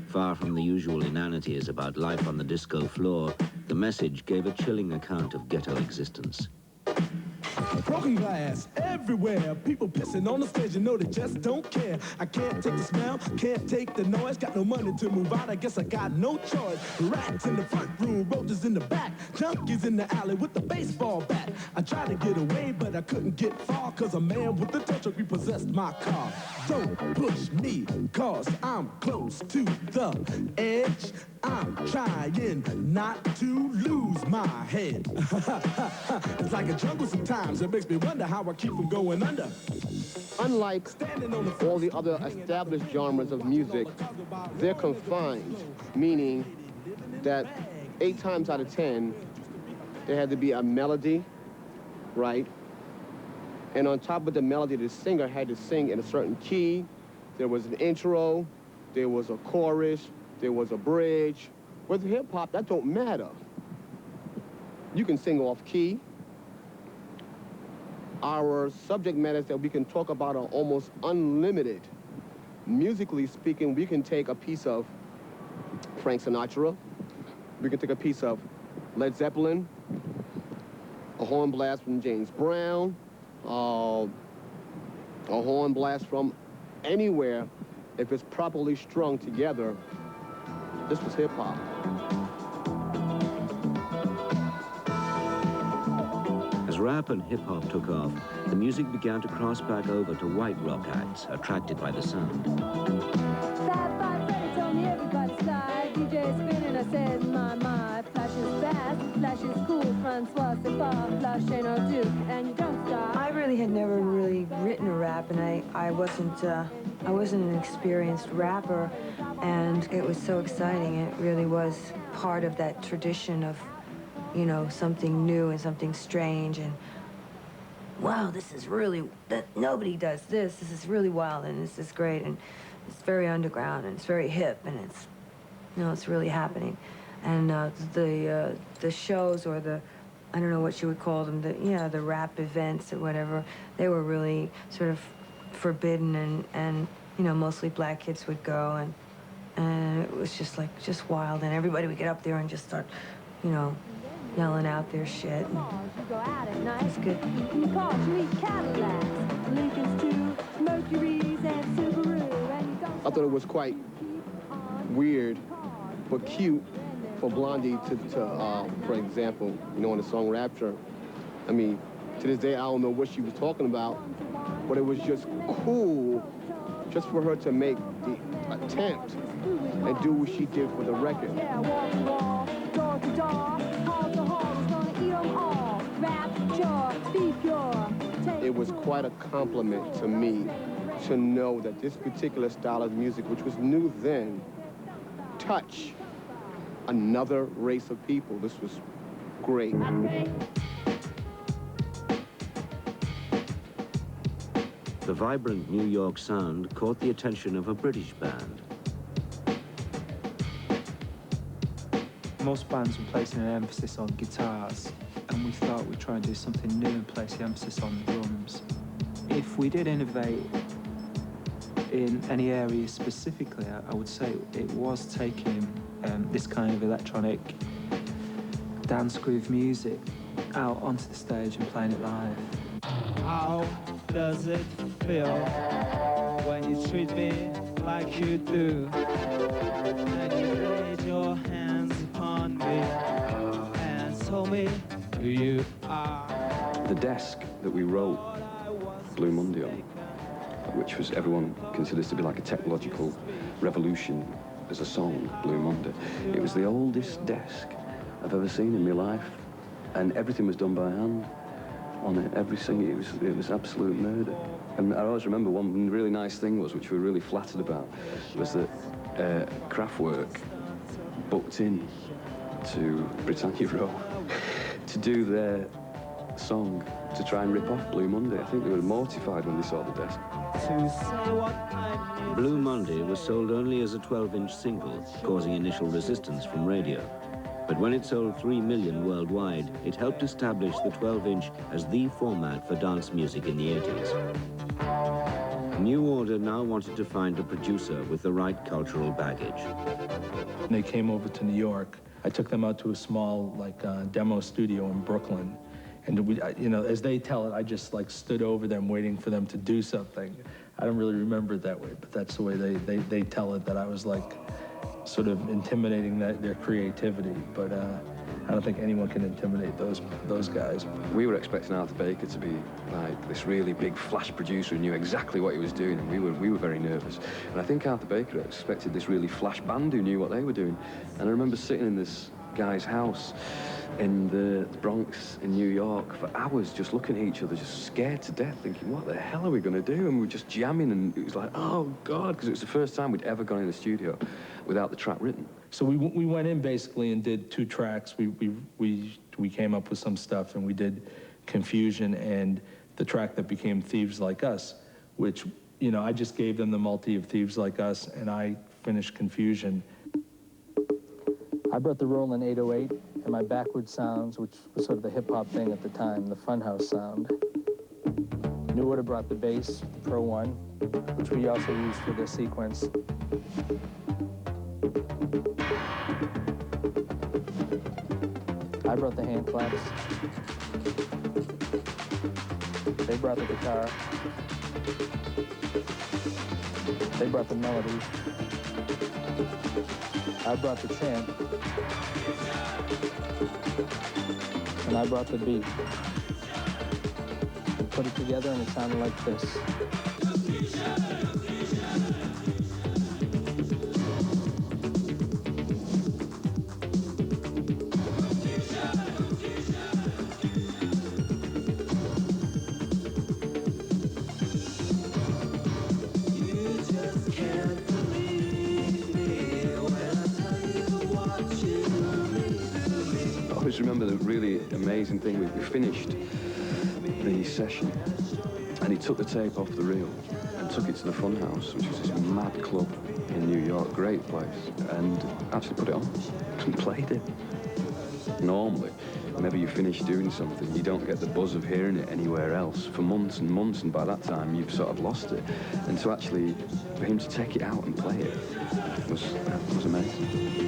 Far from the usual inanities about life on the disco floor, the message gave a chilling account of ghetto existence. Broken glass everywhere, people pissing on the stage, you know they just don't care. I can't take the smell, can't take the noise, got no money to move out, I guess I got no choice. Rats in the front room, roaches in the back, junkies in the alley with the baseball bat. I tried to get away, but I couldn't get far, cause a man with a tow truck repossessed my car. Don't push me, cause I'm close to the edge. I'm trying not to lose my head. It's like a jungle sometimes. It makes me wonder how I keep from going under. Unlike all the other established genres of music, they're confined, meaning that 8 times out of 10, there had to be a melody, right? And on top of the melody, the singer had to sing in a certain key. There was an intro, there was a chorus, there was a bridge. With hip-hop, that don't matter. You can sing off key. Our subject matters that we can talk about are almost unlimited. Musically speaking, we can take a piece of Frank Sinatra. We can take a piece of Led Zeppelin, a horn blast from James Brown, a horn blast from anywhere. If it's properly strung together, this was hip-hop. As rap and hip-hop took off, the music began to cross back over to white rock acts, attracted by the sound. Told me everybody slide, DJ spinning, I said, my, Flash is fast, Flash is cool, Francois, c'est pas, Flash ain't no duke, and you don't stop. I really had never really written a rap, and I wasn't an experienced rapper, and it was so exciting. It really was part of that tradition of, you know, something new and something strange, and wow, this is really, nobody does this. This is really wild, and this is great, and it's very underground, and it's very hip, and it's, you know, it's really happening. And the shows, or the, I don't know what you would call them, the rap events or whatever, they were really sort of forbidden, and you know, mostly black kids would go, and it was just like, just wild, and everybody would get up there and just start, you know, yelling out their shit. And it's good. I thought it was quite weird, but cute for Blondie to for example, you know, on the song Rapture. I mean, to this day, I don't know what she was talking about, but it was just cool just for her to make the attempt and do what she did for the record. It was quite a compliment to me to know that this particular style of music, which was new then, touched another race of people. This was great. The vibrant New York sound caught the attention of a British band. most bands were placing an emphasis on guitars, and we thought we'd try and do something new and place the emphasis on the drums. If we did innovate in any area specifically, I would say it was taking this kind of electronic dance groove music out onto the stage and playing it live. How does it feel when you treat me like you do? And you laid your hands upon me and told me who you are. The desk that we wrote Blue Monday on, which was everyone considers to be like a technological revolution as a song, Blue Monday. It was the oldest desk I've ever seen in my life, and everything was done by hand on it. Everything, it was absolute murder. And I always remember one really nice thing was, which we were really flattered about, was that Kraftwerk booked in to Britannia Row to do their song to try and rip off Blue Monday. I think they were mortified when they saw the desk. Blue Monday was sold only as a 12-inch single, causing initial resistance from radio. But when it sold 3 million worldwide, it helped establish the 12-inch as the format for dance music in the 80s. New Order now wanted to find a producer with the right cultural baggage. When they came over to New York, I took them out to a small, demo studio in Brooklyn. And we, as they tell it, I just stood over them waiting for them to do something. I don't really remember it that way, but that's the way they tell it, that I was sort of intimidating their creativity. But I don't think anyone can intimidate those guys. We were expecting Arthur Baker to be like this really big flash producer who knew exactly what he was doing, and we were very nervous. And I think Arthur Baker expected this really flash band who knew what they were doing. And I remember sitting in this guy's house in the Bronx in New York for hours, just looking at each other, just scared to death, thinking, what the hell are we going to do? And we were just jamming, and it was like, oh, God, because it was the first time we'd ever gone in the studio without the track written. So we went in basically and did 2 tracks. We came up with some stuff, and we did Confusion and the track that became Thieves Like Us, which, I just gave them the multi of Thieves Like Us, and I finished Confusion. I brought the Roland 808 and my backward sounds, which was sort of the hip-hop thing at the time, the Funhouse sound. New Order brought the bass, Pro 1, which we also used for the sequence. I brought the hand claps. They brought the guitar. They brought the melody. I brought the chant. And I brought the beat. We put it together and it sounded like this. I remember the really amazing thing, we finished the session and he took the tape off the reel and took it to the Funhouse, which was this mad club in New York, great place, and actually put it on and played it. Normally, whenever you finish doing something, you don't get the buzz of hearing it anywhere else for months and months, and by that time you've sort of lost it. And to actually, for him to take it out and play it was amazing.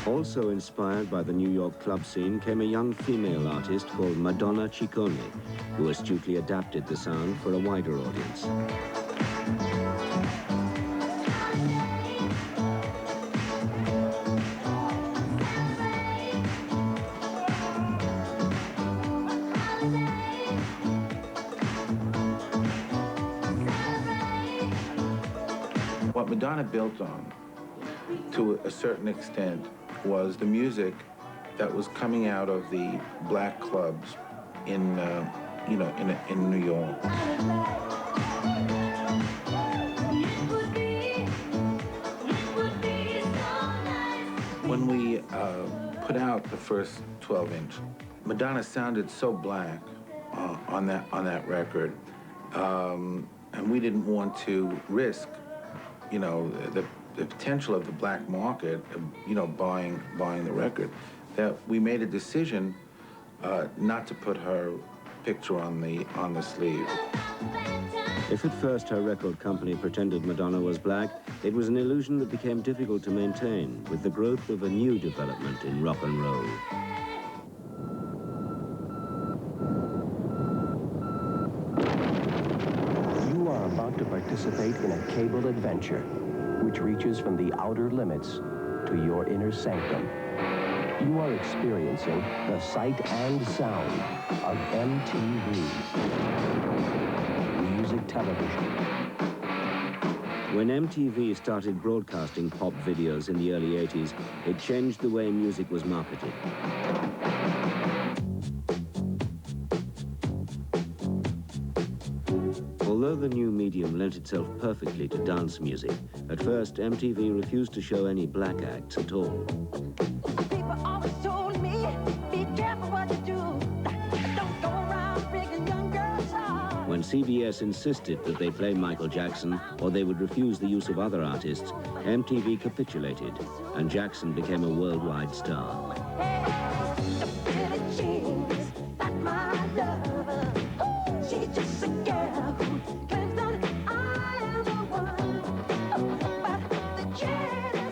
Also inspired by the New York club scene came a young female artist called Madonna Ciccone, who astutely adapted the sound for a wider audience. What Madonna built on, to a certain extent, was the music that was coming out of the black clubs in New York. When we put out the first 12-inch, Madonna sounded so black on that record, and we didn't want to risk, you know, the potential of the black market, you know, buying the record. That we made a decision not to put her picture on the sleeve. If at first her record company pretended Madonna was black, it was an illusion that became difficult to maintain with the growth of a new development in rock and roll. You are about to participate in a cable adventure, which reaches from the outer limits to your inner sanctum. You are experiencing the sight and sound of MTV. Music television. When MTV started broadcasting pop videos in the early 80s, it changed the way music was marketed. Although the new medium lent itself perfectly to dance music, at first MTV refused to show any black acts at all. People always told me, be careful what you do. Don't go around breaking young girls' hearts. When CBS insisted that they play Michael Jackson or they would refuse the use of other artists, MTV capitulated and Jackson became a worldwide star.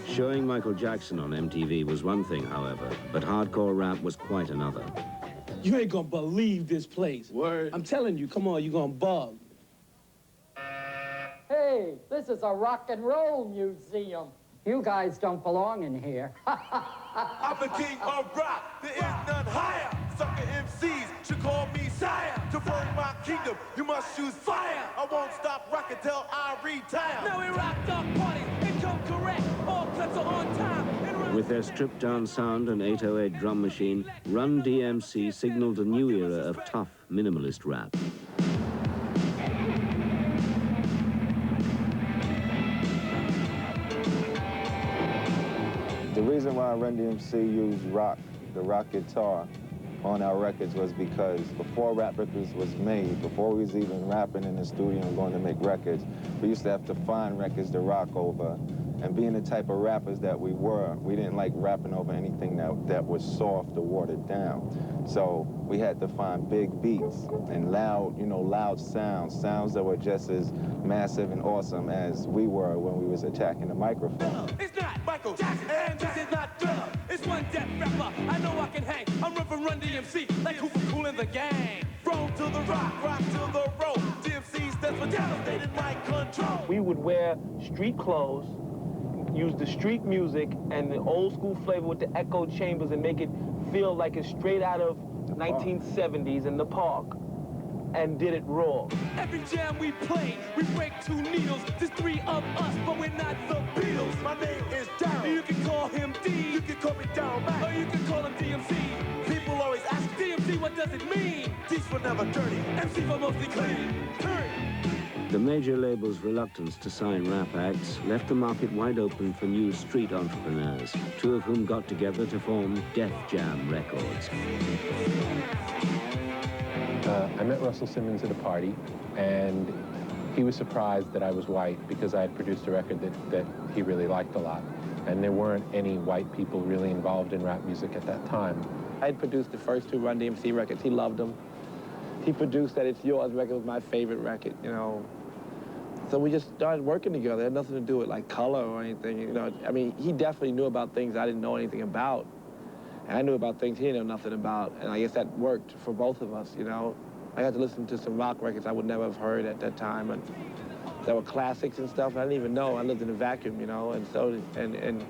Showing Michael Jackson on MTV was one thing, however, but hardcore rap was quite another. You ain't gonna believe this place. Word. I'm telling you, come on, you gonna bug. Hey, this is a rock and roll museum. You guys don't belong in here. I'm the king of rock, there is none higher. Sucker MCs should call me sire. To burn my kingdom, you must choose fire. I won't stop rocking till I retire. Now we rock dog parties and come correct. All cuts are on time. With their stripped-down sound and 808 drum machine, Run DMC signaled a new era of tough, minimalist rap. The reason why Run DMC used the rock guitar, on our records was because before Rap Records was made, before we was even rapping in the studio and going to make records, we used to have to find records to rock over. And being the type of rappers that we were, we didn't like rapping over anything that was soft or watered down. So we had to find big beats and loud, loud sounds that were just as massive and awesome as we were when we was attacking the microphone. It's not Michael Jackson, and this is not Thriller. It's one death rapper, I know I can hang. I'm ripping Run DMC, like Hooper Cool in the gang. From to the rock to the road. DMC stands for devastated mind control. We would wear street clothes, use the street music and the old school flavor with the echo chambers and make it feel like it's straight out of 1970s in the park, and did it raw. Every jam we play, we break 2 needles. There's 3 of us, but we're not the Beatles. My name is Darryl. You can call him D. You can call me Darryl Mack. Or you can call him DMC. People always ask, DMC, what does it mean? D's for never dirty, MC for mostly clean. The major labels' reluctance to sign rap acts left the market wide open for new street entrepreneurs, 2 of whom got together to form Def Jam Records. I met Russell Simmons at a party, and he was surprised that I was white because I had produced a record that he really liked a lot. And there weren't any white people really involved in rap music at that time. I had produced the first 2 Run DMC records. He loved them. He produced that It's Yours record, was my favorite record, So we just started working together. It had nothing to do with like color or anything, I mean, he definitely knew about things I didn't know anything about. And I knew about things he didn't know nothing about. And I guess that worked for both of us, I got to listen to some rock records I would never have heard at that time. And there were classics and stuff I didn't even know. I lived in a vacuum, and so, and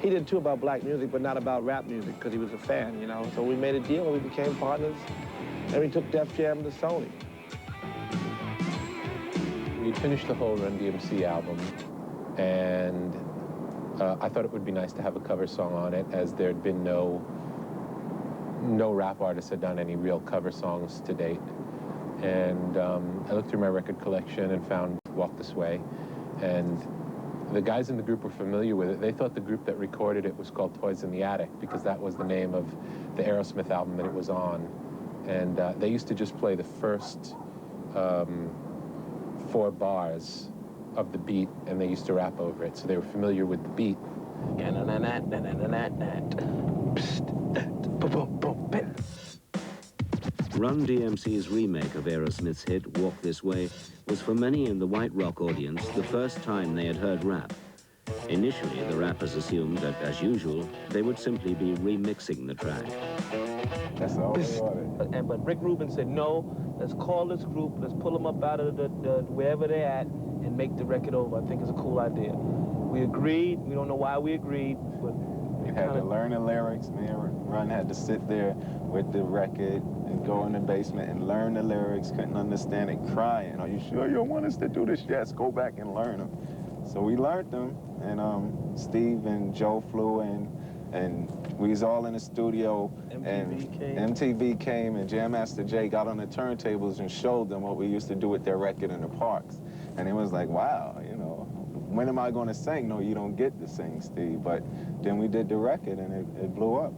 he did too about black music, but not about rap music, because he was a fan, So we made a deal and we became partners. And we took Def Jam to Sony. We finished the whole Run DMC album, and I thought it would be nice to have a cover song on it, as there'd been no rap artist had done any real cover songs to date. And I looked through my record collection and found Walk This Way, and the guys in the group were familiar with it. They thought the group that recorded it was called Toys in the Attic, because that was the name of the Aerosmith album that it was on. And they used to just play the first 4 bars of the beat, and they used to rap over it, so they were familiar with the beat. Run DMC's remake of Aerosmith's hit, Walk This Way, was for many in the white rock audience the first time they had heard rap. Initially, the rappers assumed that, as usual, they would simply be remixing the track. That's all they wanted. But Rick Rubin said, no, let's call this group, let's pull them up out of the wherever they're at and make the record over. I think it's a cool idea. We agreed. We don't know why we agreed, but we had to learn the lyrics. Me and Run had to sit there with the record and go in the basement and learn the lyrics. Couldn't understand it, crying. Are you sure you don't want us to do this? Yes, go back and learn them. So we learned them, and Steve and Joe flew in, and we was all in the studio, MTV came, and Jam Master Jay got on the turntables and showed them what we used to do with their record in the parks. And it was like, wow, you know, when am I going to sing? No, you don't get to sing, Steve. But then we did the record, and it blew up.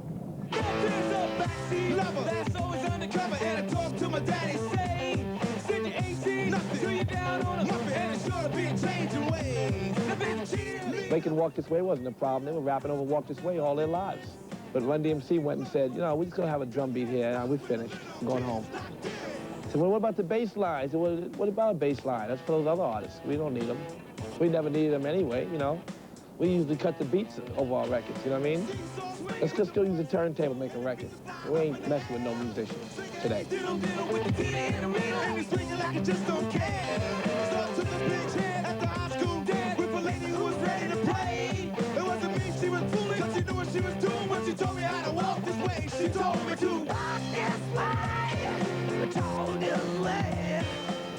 Making Walk This Way wasn't a problem. They were rapping over Walk This Way all their lives. But Run DMC went and said, you know, we're just going to have a drum beat here. We're finished. I'm going home. So well, what about the bass lines? What about a bass line? That's for those other artists. We don't need them. We never needed them anyway, you know. We usually cut the beats over our records, you know what I mean? Let's just go use a turntable to make a record. We ain't messing with no musicians today.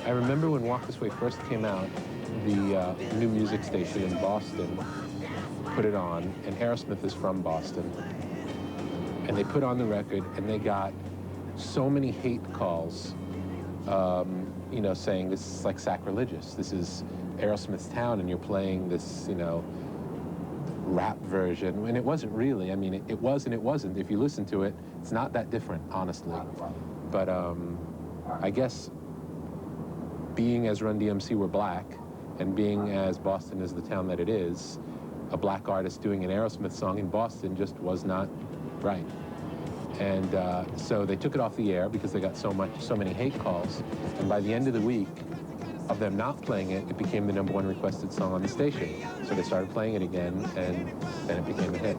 I remember when Walk This Way first came out, the new music station in Boston put it on, and Aerosmith is from Boston. And they put on the record, and they got so many hate calls, you know, saying this is like sacrilegious. This is Aerosmith's town, and you're playing this, you know, rap version. And it wasn't really. I mean, it was and it wasn't. If you listen to it, it's not that different, honestly. But I guess being as Run DMC were black, and being as Boston is the town that it is, a black artist doing an Aerosmith song in Boston just was not right. And so they took it off the air because they got so many hate calls. And by the end of the week of them not playing it, it became the #1 requested song on the station. So they started playing it again, and then it became a hit.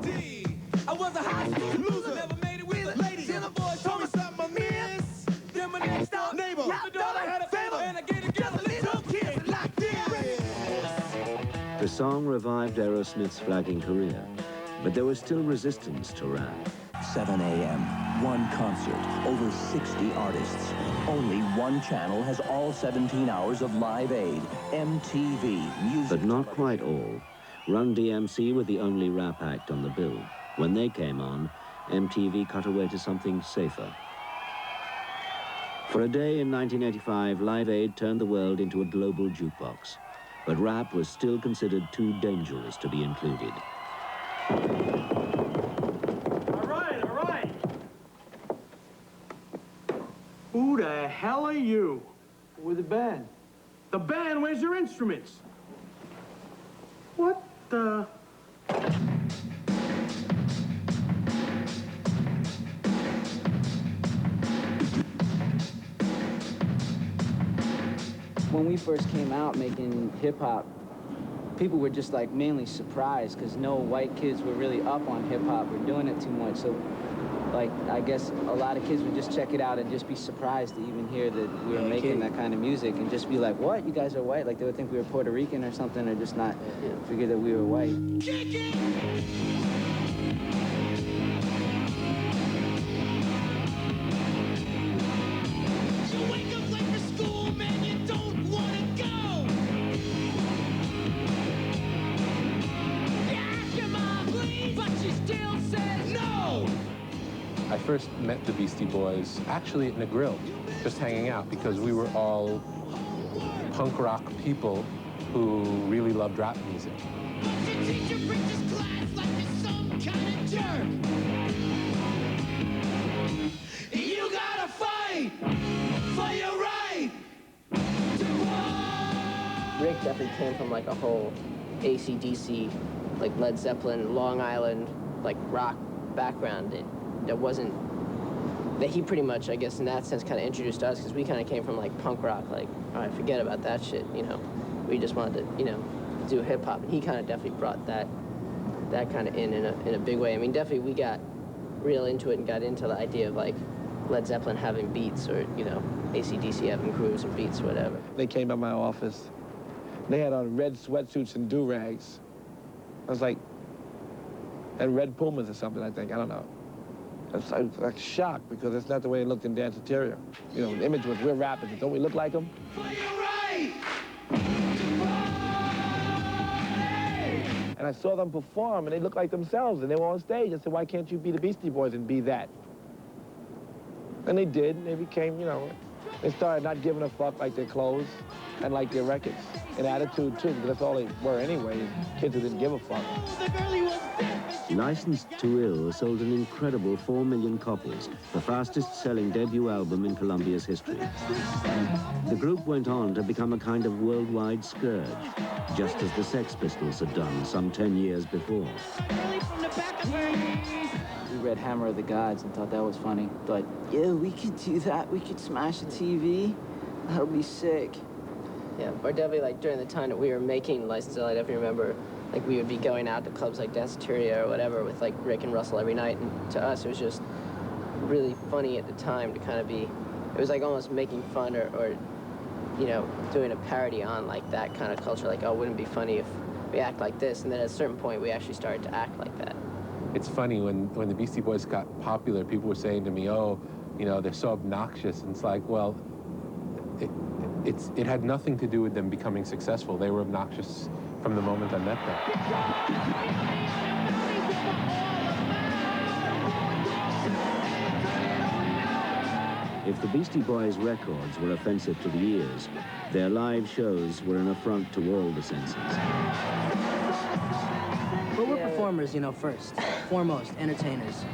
I was a high school loser, never made it with a lady. Till the boys told me something I miss. Then my next door neighbor, the daughter had a favor, and I gave together little kids like this. The song revived Aerosmith's flagging career, but there was still resistance to rap. 7 a.m., one concert, over 60 artists. Only one channel has all 17 hours of Live Aid, MTV Music. But not quite all. Run DMC were the only rap act on the bill. When they came on, MTV cut away to something safer. For a day in 1985, Live Aid turned the world into a global jukebox. But rap was still considered too dangerous to be included. All right. Who the hell are you? We're the band. The band? Where's your instruments? What the... When we first came out making hip-hop, people were just like mainly surprised because no white kids were really up on hip-hop or doing it too much. So like, I guess a lot of kids would just check it out and just be surprised to even hear that we were making that kind of music and just be like, what, you guys are white? Like they would think we were Puerto Rican or something, or just not figure that we were white. I first met the Beastie Boys actually in a grill, just hanging out, because we were all punk rock people who really loved rap music. You gotta fight! definitely came from like a whole AC/DC, like Led Zeppelin, Long Island, like rock background. That he pretty much, I guess, in that sense, kind of introduced us, because we kind of came from like punk rock, like, all right, forget about that shit, you know. We just wanted to, you know, do hip hop, and he kind of definitely brought that kind of in a big way. I mean, definitely we got real into it and got into the idea of like Led Zeppelin having beats, or, you know, AC/DC having grooves and beats or whatever. They came to my office. They had on red sweatsuits and do-rags. I was like, and red Pumas or something, I think, I don't know. I was like shocked, because that's not the way it looked in Dance Interior. You know, the image was, we're rappers, don't we look like them? And I saw them perform, and they looked like themselves, and they were on stage. I said, why can't you be the Beastie Boys and be that? And they did, and they became, you know, they started not giving a fuck like their clothes and like their records. And attitude, too, because that's all they were anyway, kids who didn't give a fuck. Licensed to Ill sold an incredible 4 million copies, the fastest-selling debut album in Columbia's history. The group went on to become a kind of worldwide scourge, just as the Sex Pistols had done some 10 years before. We read Hammer of the Gods and thought that was funny. Thought, yeah, we could do that. We could smash a TV. That'll be sick. Yeah, or definitely like during the time that we were making License to Ill, I definitely remember like we would be going out to clubs like Dance Interior or whatever with like Rick and Russell every night, and to us it was just really funny at the time to kind of be, it was like almost making fun or you know, doing a parody on like that kind of culture, like, oh, wouldn't it be funny if we act like this? And then at a certain point we actually started to act like that. It's funny, when the Beastie Boys got popular, people were saying to me, oh, you know, they're so obnoxious. And it's like, well, it had nothing to do with them becoming successful. They were obnoxious from the moment I met them. If the Beastie Boys' records were offensive to the ears, their live shows were an affront to all the senses. But we're performers, you know, first, foremost, entertainers.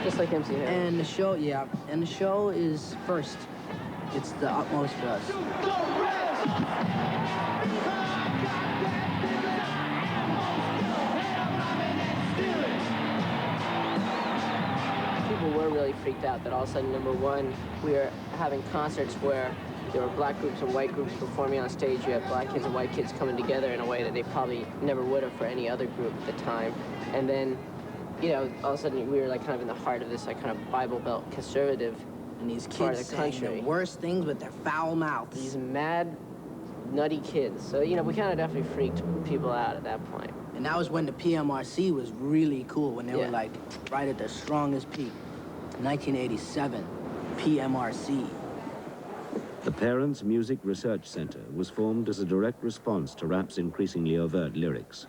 Just like MC Hammer. And the show, yeah, and the show is first. It's the utmost for us. People were really freaked out that all of a sudden, number one, we were having concerts where there were black groups and white groups performing on stage. You had black kids and white kids coming together in a way that they probably never would have for any other group at the time. And then, you know, all of a sudden we were like kind of in the heart of this like kind of Bible Belt conservative and these part kids of the country. saying the worst things with their foul mouths. These mad, nutty kids. So, you know, we kind of definitely freaked people out at that point. And that was when the PMRC was really cool, when they were like right at their strongest peak. 1987, PMRC. The Parents Music Research Center was formed as a direct response to rap's increasingly overt lyrics.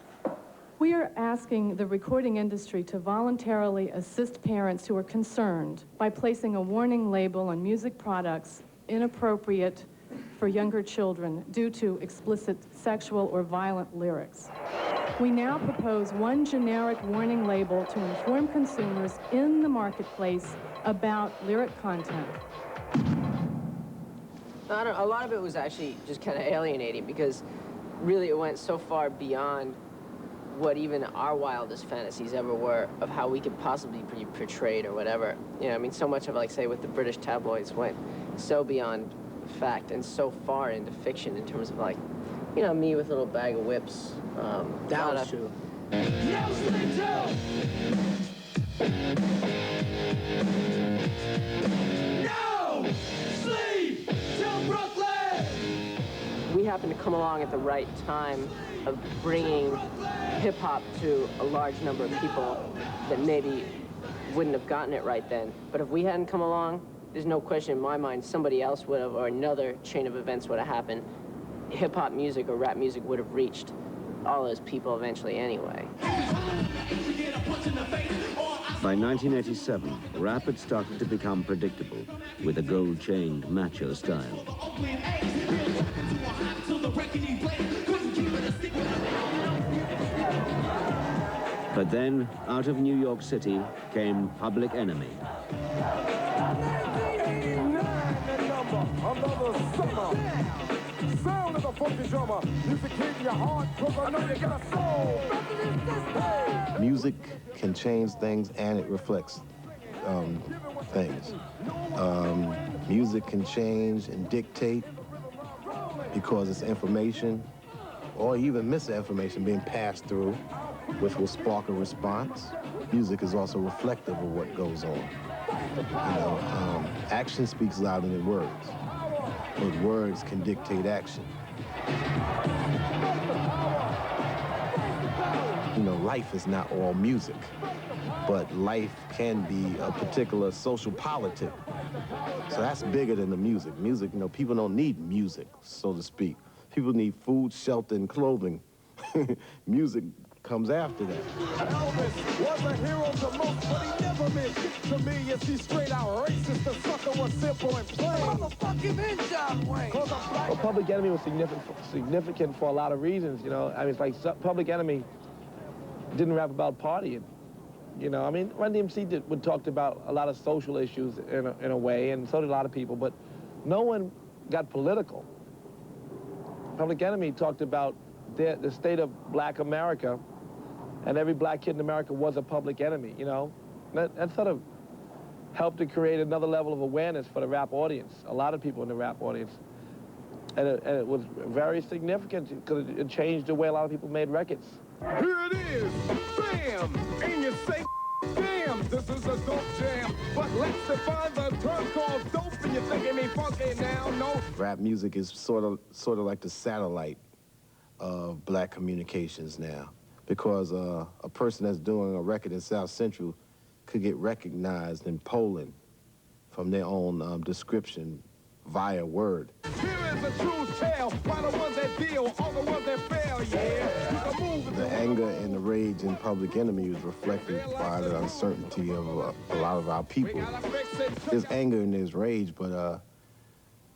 We are asking the recording industry to voluntarily assist parents who are concerned by placing a warning label on music products inappropriate for younger children due to explicit sexual or violent lyrics. We now propose one generic warning label to inform consumers in the marketplace about lyric content. A lot of it was actually just kind of alienating, because really it went so far beyond what even our wildest fantasies ever were of how we could possibly be portrayed or whatever. You know, I mean, so much of, like, say, with the British tabloids went so beyond fact and so far into fiction in terms of, like, you know, me with a little bag of whips. That was true. We happened to come along at the right time of bringing hip-hop to a large number of people that maybe wouldn't have gotten it right then. But if we hadn't come along, there's no question in my mind somebody else would have, or another chain of events would have happened. Hip-hop music or rap music would have reached all those people eventually anyway. By 1987, rap had started to become predictable, with a gold-chained macho style. But then, out of New York City, came Public Enemy. Sound of the funky drummer. Music keep your heart, cause I know you got a soul. Music can change things and it reflects things. Music can change and dictate because it's information or even misinformation being passed through, which will spark a response. Music is also reflective of what goes on. You know, action speaks louder than words, but words can dictate action. You know, life is not all music, but life can be a particular social politic. So that's bigger than the music. Music, you know, people don't need music, so to speak. People need food, shelter, and clothing. Music comes after that. Elvis was a hero the most, but he never meant shit to me. Yes, he's straight out racist. The sucker was simple and plain. Motherfucking in John Wayne. Well, Public Enemy was significant for a lot of reasons, you know. I mean, it's like Public Enemy didn't rap about partying. You know, I mean, Run DMC talked about a lot of social issues in a way, and so did a lot of people, but no one got political. Public Enemy talked about the state of black America, and every black kid in America was a public enemy, you know? That sort of helped to create another level of awareness for the rap audience, a lot of people in the rap audience. And it was very significant because it changed the way a lot of people made records. Here it is, bam! And you say, damn, this is a dope jam. But let's define the term called dope, and you're thinking me funky now, no? Rap music is sort of like the satellite of black communications now, because a person that's doing a record in South Central could get recognized in Poland from their own description via word. Here is a true tale, by the ones that deal, all the ones that fail, yeah. The anger and the rage in Public Enemy was reflected by the uncertainty of a lot of our people. There's anger and there's rage, but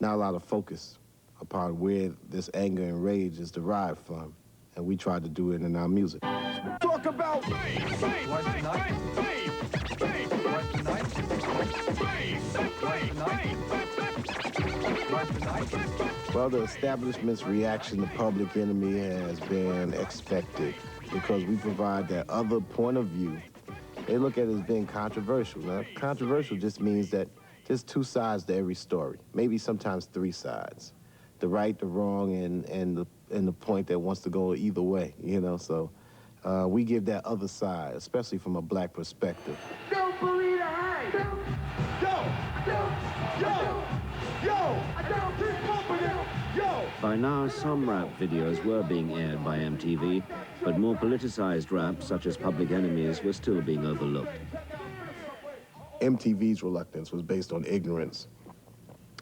not a lot of focus upon where this anger and rage is derived from. And we tried to do it in our music. Talk about Well, the establishment's reaction to Public Enemy has been expected because we provide that other point of view. They look at it as being controversial. Now, controversial just means that there's two sides to every story, maybe sometimes three sides. The right, the wrong, and the point that wants to go either way, you know? So we give that other side, especially from a black perspective. Don't believe the hype. Yo, I don't keep bumping it. Yo. By now, some rap videos were being aired by MTV, but more politicized rap, such as Public Enemy's, were still being overlooked. MTV's reluctance was based on ignorance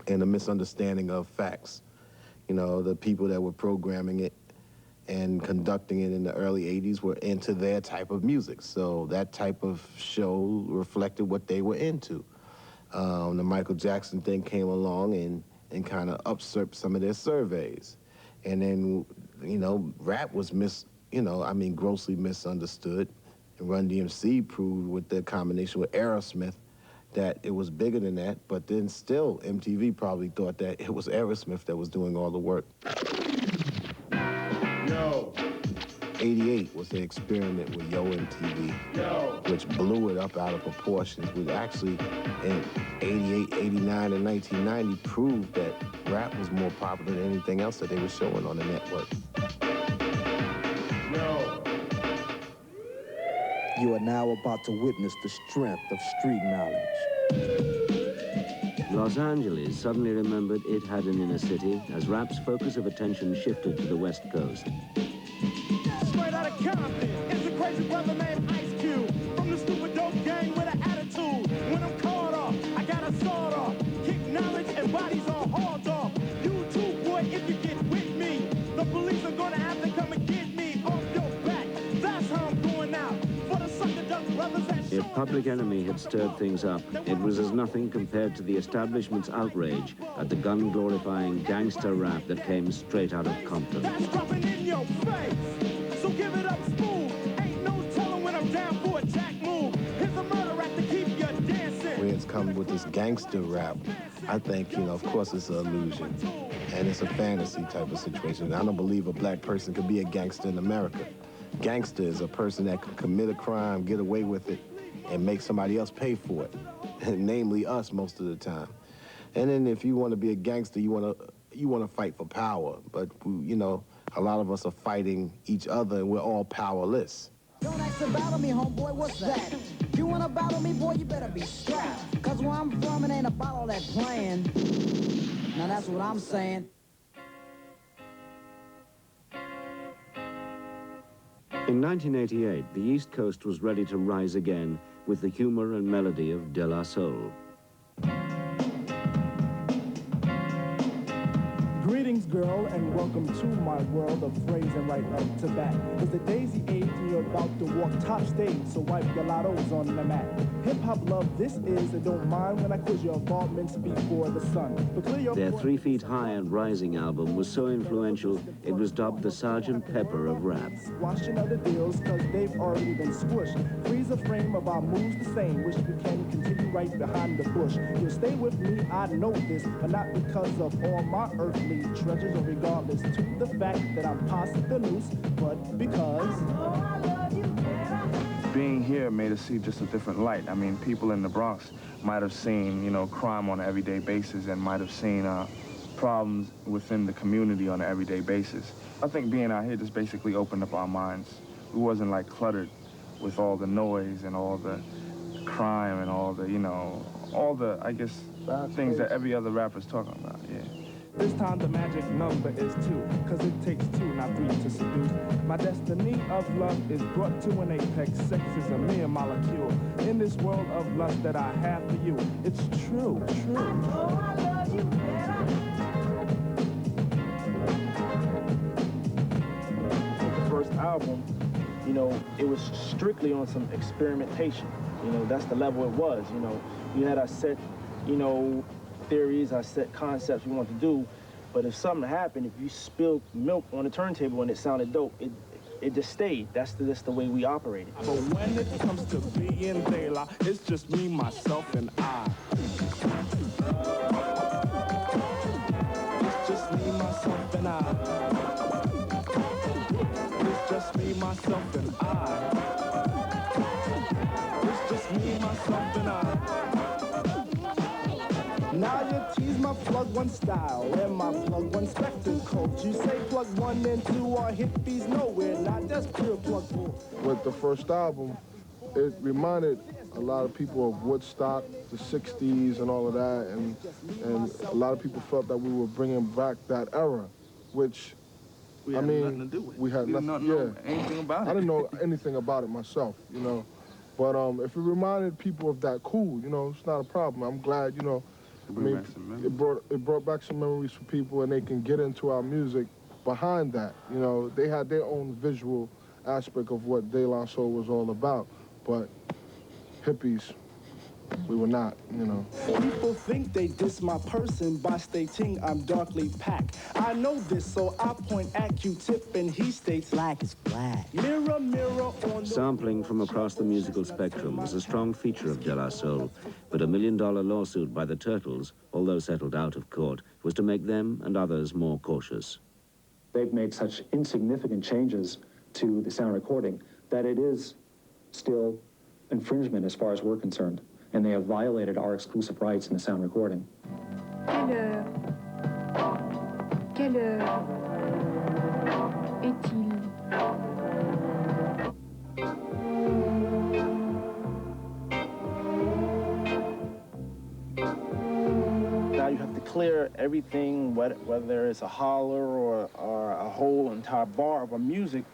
and a misunderstanding of facts. You know, the people that were programming it and conducting it in the early 80s were into their type of music. So that type of show reflected what they were into. The Michael Jackson thing came along and kind of usurped some of their surveys. And then, you know, rap was grossly misunderstood. And Run DMC proved with the combination with Aerosmith that it was bigger than that, but then still MTV probably thought that it was Aerosmith that was doing all the work. Yo. 88 was the experiment with Yo MTV, which blew it up out of proportions, which actually in 88, 89, and 1990 proved that rap was more popular than anything else that they were showing on the network. You are now about to witness the strength of street knowledge. Los Angeles suddenly remembered it had an inner city as rap's focus of attention shifted to the West Coast. Straight out of Compton, it's a crazy brother named Ice Cube. From the stupid dope gang with an attitude. When I'm caught off, I got a sword off. Kick knowledge and bodies all hauled off. You too, boy, if you get with me. The police are gonna have to come and get me off your back. That's how I'm going out. For the sucker duck brothers that If Public Enemy had stirred things up, it was as nothing compared to the establishment's outrage at the gun-glorifying gangster rap that came straight out of Compton. that's dropping in your face. So give it up smooth. Ain't no telling when I'm down for a jack move. Here's a murder act to keep you dancing. Where it's come with this gangster rap, I think, you know, of course it's an illusion. And it's a fantasy type of situation. I don't believe a black person could be a gangster in America. Gangster is a person that could commit a crime, get away with it, and make somebody else pay for it, namely us most of the time. And then if you want to be a gangster, you want to fight for power. But, you know, a lot of us are fighting each other, and we're all powerless. Don't ask to battle me, homeboy, what's that? You wanna battle me, boy, you better be strapped. Cause where I'm from, it ain't about all that playing. Now that's what I'm saying. In 1988, the East Coast was ready to rise again with the humor and melody of De La Soul. Greetings, girl, and welcome to my world of phrasing right up to bat. It's the daisy age and you're about to walk top stage, so wipe your lottos on the mat. Hip-hop love this is, and don't mind when I quiz your involvements before the sun. But clear your Their 3 Feet High and Rising album was so influential, it was dubbed the Sgt. Pepper of rap. Squashing other deals, cause they've already been squished. Freeze a frame of our moves the same, wish we can continue right behind the bush. You'll stay with me, I know this, but not because of all my earthly treasures, or regardless to the fact that I'm past the noose, but because being here made us see just a different light. I mean, people in the Bronx might have seen, you know, crime on an everyday basis and might have seen problems within the community on an everyday basis. I think being out here just basically opened up our minds. We wasn't like cluttered with all the noise and all the crime and all the, you know, all the, I guess, things that every other rapper's talking about, yeah. this time the magic number is 2, cause it takes 2, not 3 to seduce. My destiny of love is brought to an apex. Sex is a mere molecule in this world of lust that I have for you. It's true, true. Oh, I love you better. The first album, you know, it was strictly on some experimentation. You know, that's the level it was, you know. You had our set, you know, theories, our set concepts we wanted to do, but if something happened, if you spilled milk on the turntable and it sounded dope, it just stayed. That's the way we operated. But when it comes to being De La, it's just me, myself, and I. It's just me, myself, and I. It's just me, myself, and I. It's just me, myself, and I. Now you tease my plug one style and my plug one spectacle. You say plug 1 and 2 are hippies nowhere, not just pure plug 4. With the first album, it reminded a lot of people of Woodstock, the 60s and all of that, and a lot of people felt that we were bringing back that era, which, we had nothing to do with. We had nothing, know anything about it. I didn't know anything about it myself, you know, but if it reminded people of that, cool, you know, it's not a problem. I'm glad, you know, I mean, it brought back some memories for people, and they can get into our music behind that. You know, they had their own visual aspect of what De La Soul was all about, but hippies, we were not, you know. People think they diss my person by stating I'm darkly packed. I know this, so I point at Q-Tip and he states black is black. Mirror, mirror on the... Sampling from across the musical spectrum was a strong feature of De La Soul, but a $1 million lawsuit by the Turtles, although settled out of court, was to make them and others more cautious. They've made such insignificant changes to the sound recording that it is still infringement as far as we're concerned, and they have violated our exclusive rights in the sound recording. Quelle heure est-il? Now you have to clear everything, whether it's a holler or a whole entire bar of music.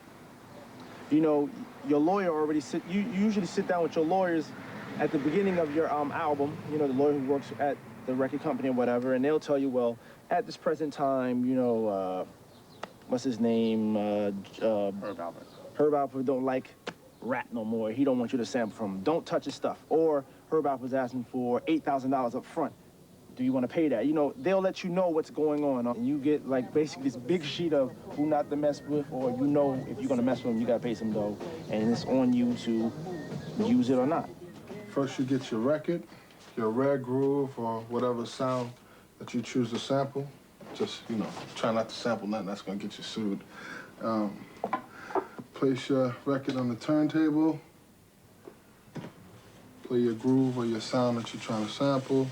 You know, your lawyer already you usually sit down with your lawyers at the beginning of your album, you know, the lawyer who works at the record company or whatever, and they'll tell you, well, at this present time, you know, what's his name? Herb Alpert. Herb Alpert don't like rap no more. He don't want you to sample from him. Don't touch his stuff. Or Herb Alpert's asking for $8,000 up front. Do you want to pay that? You know, they'll let you know what's going on. And you get, like, basically this big sheet of who not to mess with, or you know if you're going to mess with them, you got to pay some dough. And it's on you to use it or not. First you get your record, your rare groove or whatever sound that you choose to sample. Just, you know, try not to sample nothing that's gonna get you sued. Place your record on the turntable. Play your groove or your sound that you're trying to sample.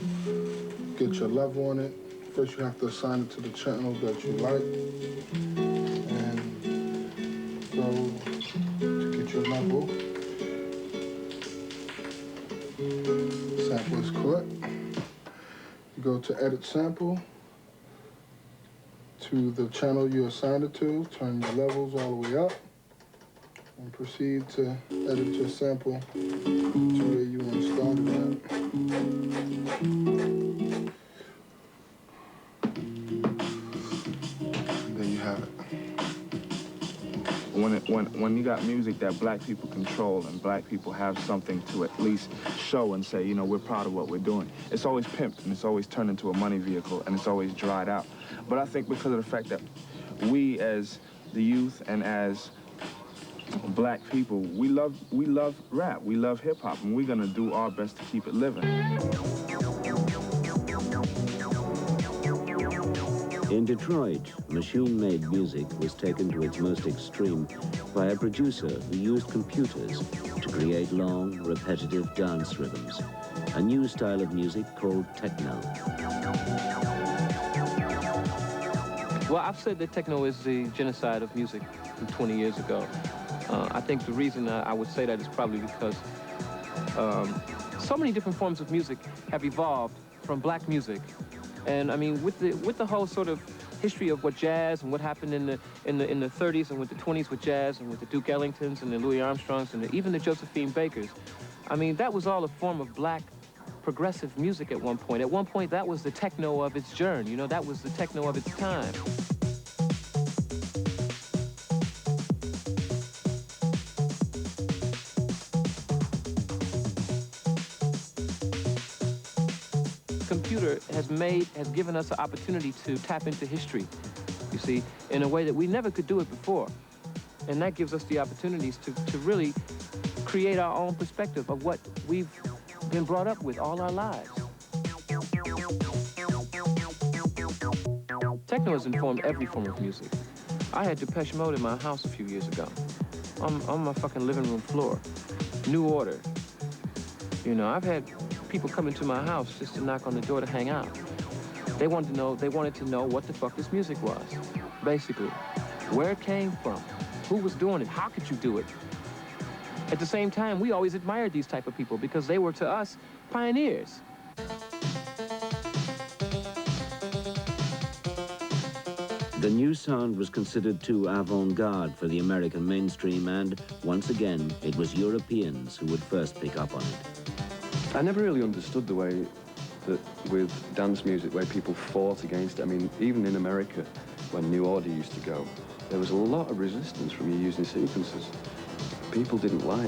Get your level on it. First, you have to assign it to the channel that you like. And go to get your level. Sample is correct. You go to edit sample. To the channel you assigned it to, turn your levels all the way up. And proceed to edit your sample to where you want to start it at. And there you have it. When you got music that black people control and black people have something to at least show and say, you know, we're proud of what we're doing, it's always pimped and it's always turned into a money vehicle and it's always dried out. But I think because of the fact that we as the youth and as black people, we love rap, we love hip hop, and we're gonna do our best to keep it living. In Detroit, machine-made music was taken to its most extreme by a producer who used computers to create long, repetitive dance rhythms, a new style of music called techno. Well, I've said that techno is the genocide of music from 20 years ago. I think the reason I would say that is probably because so many different forms of music have evolved from black music. And I mean, with the whole sort of history of what jazz and what happened in the 30s and with the 20s with jazz and with the Duke Ellingtons and the Louis Armstrongs and even the Josephine Bakers, I mean, that was all a form of black progressive music at one point. At one point, that was the techno of its journey. You know, that was the techno of its time. Computer has given us an opportunity to tap into history, you see, in a way that we never could do it before. And that gives us the opportunities to really create our own perspective of what we've been brought up with all our lives. Techno has informed every form of music. I had Depeche Mode in my house a few years ago, on my fucking living room floor. New Order. You know, I've had people come into my house just to knock on the door to hang out. They wanted to know what the fuck this music was, basically. Where it came from, who was doing it, how could you do it? At the same time, we always admired these type of people because they were, to us, pioneers. The new sound was considered too avant-garde for the American mainstream, and once again, it was Europeans who would first pick up on it. I never really understood the way that with dance music, where people fought against it. I mean, even in America, when New Order used to go, there was a lot of resistance from you using sequences.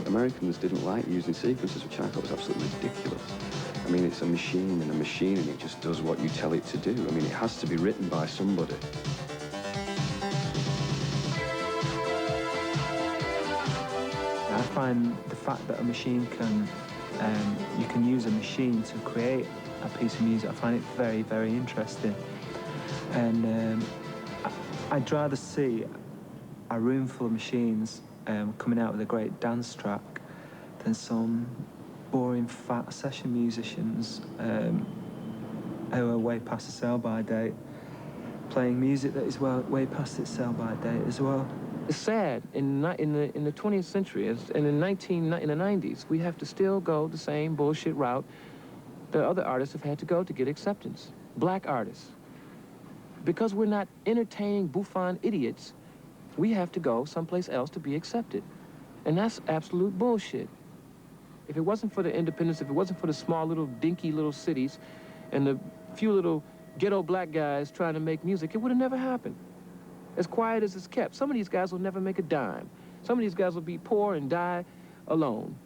Americans didn't like using sequences, which I thought was absolutely ridiculous. I mean, it's a machine and it just does what you tell it to do. I mean, it has to be written by somebody. I find the fact that a machine you can use a machine to create a piece of music, I find it very, very interesting. And I'd rather see a room full of machines coming out with a great dance track than some boring, fat session musicians who are way past the sell-by date, playing music that is way past its sell-by date as well. It's sad, in the 20th century, in the 90s, we have to still go the same bullshit route that other artists have had to go to get acceptance. Black artists. Because we're not entertaining bouffon idiots, we have to go someplace else to be accepted. And that's absolute bullshit. If it wasn't for the independence, if it wasn't for the small little dinky little cities and the few little ghetto black guys trying to make music, it would have never happened. As quiet as it's kept. Some of these guys will never make a dime. Some of these guys will be poor and die alone.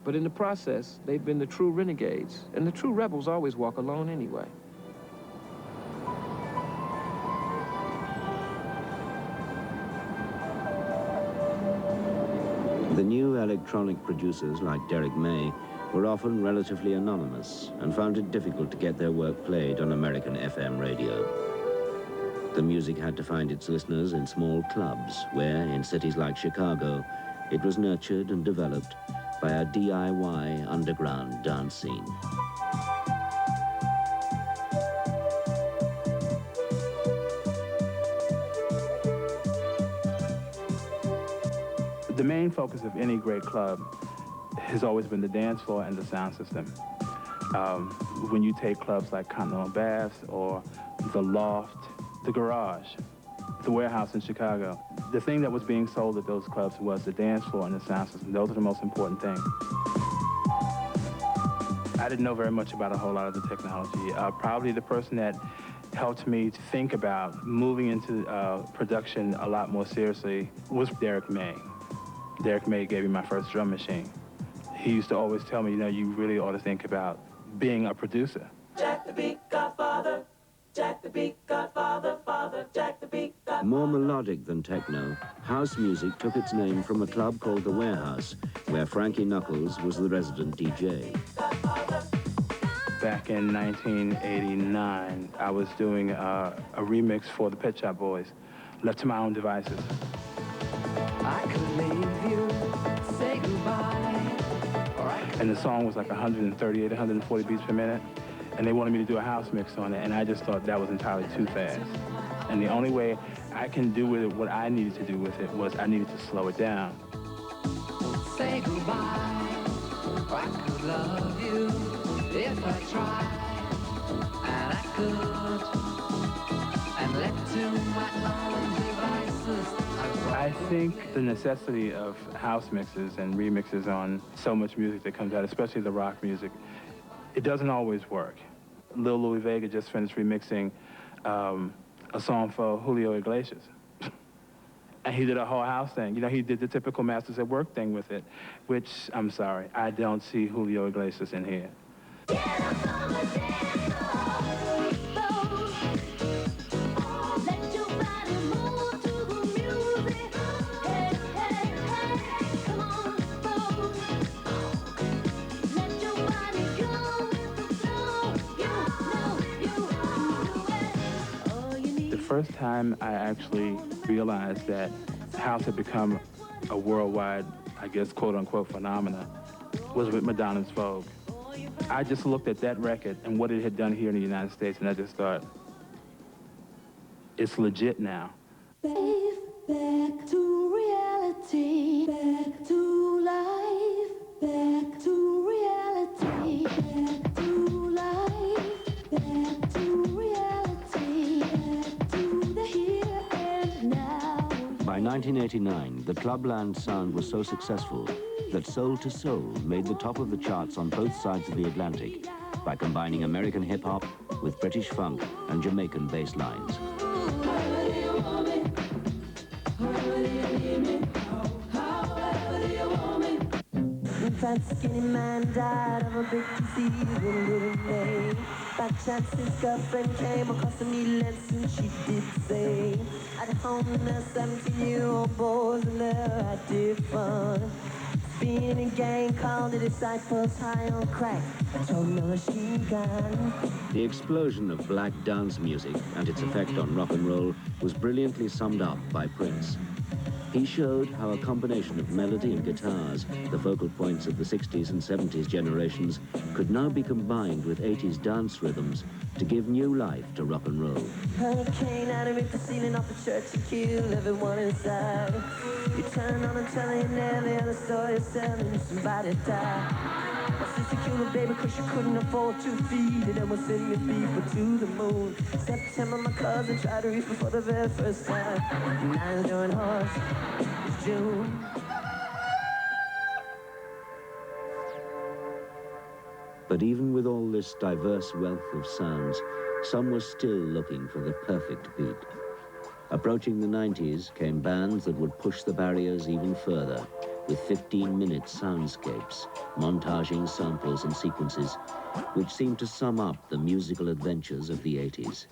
But in the process, they've been the true renegades. And the true rebels always walk alone anyway. The new electronic producers like Derek May were often relatively anonymous and found it difficult to get their work played on American FM radio. The music had to find its listeners in small clubs where, in cities like Chicago, it was nurtured and developed by a DIY underground dance scene. The main focus of any great club has always been the dance floor and the sound system. When you take clubs like Continental Baths or the Loft, the Garage, the Warehouse in Chicago, the thing that was being sold at those clubs was the dance floor and the sound system. Those are the most important things. I didn't know very much about a whole lot of the technology. Probably the person that helped me to think about moving into production a lot more seriously was Derek May. Derek May gave me my first drum machine. He used to always tell me, you know, you really ought to think about being a producer. Jack the Beat Godfather, Jack the Beat Godfather, Father, Jack the Beat Godfather. More melodic than techno, house music took its name from a club called the Warehouse, where Frankie Knuckles was the resident DJ. Back in 1989, I was doing a remix for the Pet Shop Boys, Left to My Own Devices. I could leave you, say goodbye. And the song was like 138, 140 beats per minute, and they wanted me to do a house mix on it, and I just thought that was entirely too fast. And the only way I can do with it what I needed to do with it was I needed to slow it down. Say goodbye, I could love you if I tried, and I could, and left to my own devices. I think the necessity of house mixes and remixes on so much music that comes out, especially the rock music, it doesn't always work. Lil Louis Vega just finished remixing a song for Julio Iglesias. And he did a whole house thing. You know, he did the typical Masters at Work thing with it, which, I'm sorry, I don't see Julio Iglesias in here. The first time I actually realized that house had become a worldwide, I guess, quote-unquote phenomena was with Madonna's Vogue. I just looked at that record and what it had done here in the United States, and I just thought, it's legit now. Back to reality, back to life, back to reality, back to life, back to reality, back to the here and now. By 1989, the clubland sound was so successful that Soul to Soul made the top of the charts on both sides of the Atlantic by combining American hip-hop with British funk and Jamaican bass lines. That skinny man died of a big disease one little day. By chance his girlfriend came across a needle and she did say, at home there's 17-year-old boys and they're had fun. Being a gang called the Disciples high on crack. I told no machine gun. The explosion of black dance music and its effect on rock and roll was brilliantly summed up by Prince. He showed how a combination of melody and guitars, the focal points of the 60s and 70s generations, could now be combined with 80s dance rhythms to give new life to rock and roll. Hurricane out and ripped the ceiling off the church and killed everyone inside. You turn on the telly and every other story is telling somebody died. My sister killed her baby cause she couldn't afford to feed it and was sending people to the moon. September my cousin tried to reach me for the very first time. And I was doing horse, it's June. But even with all this diverse wealth of sounds, some were still looking for the perfect beat. Approaching the 90s came bands that would push the barriers even further, with 15-minute soundscapes, montaging samples and sequences, which seemed to sum up the musical adventures of the 80s.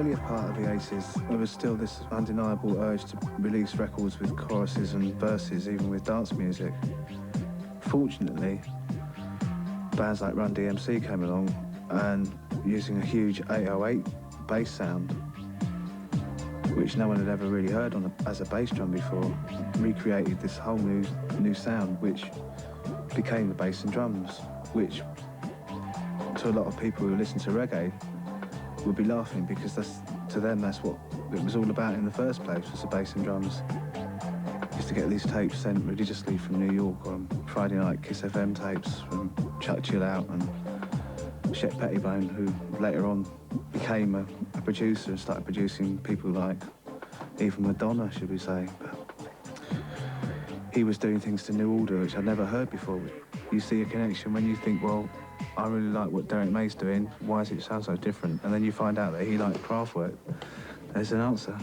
earlier part of the 80s, there was still this undeniable urge to release records with choruses and verses, even with dance music. Fortunately, bands like Run DMC came along and using a huge 808 bass sound, which no one had ever really heard as a bass drum before, recreated this whole new sound, which became the bass and drums, which to a lot of people who listen to reggae would be laughing, because to them that's what it was all about in the first place, was the bass and drums. Used to get these tapes sent religiously from New York on Friday night Kiss FM tapes from Chuck Chill Out and Shep Pettibone, who later on became a producer and started producing people like even Madonna, should we say. But he was doing things to New Order which I'd never heard before. You see a connection when you think, well, I really like what Derek May's doing, why does it sound so different? And then you find out that he liked Kraftwerk. There's an answer.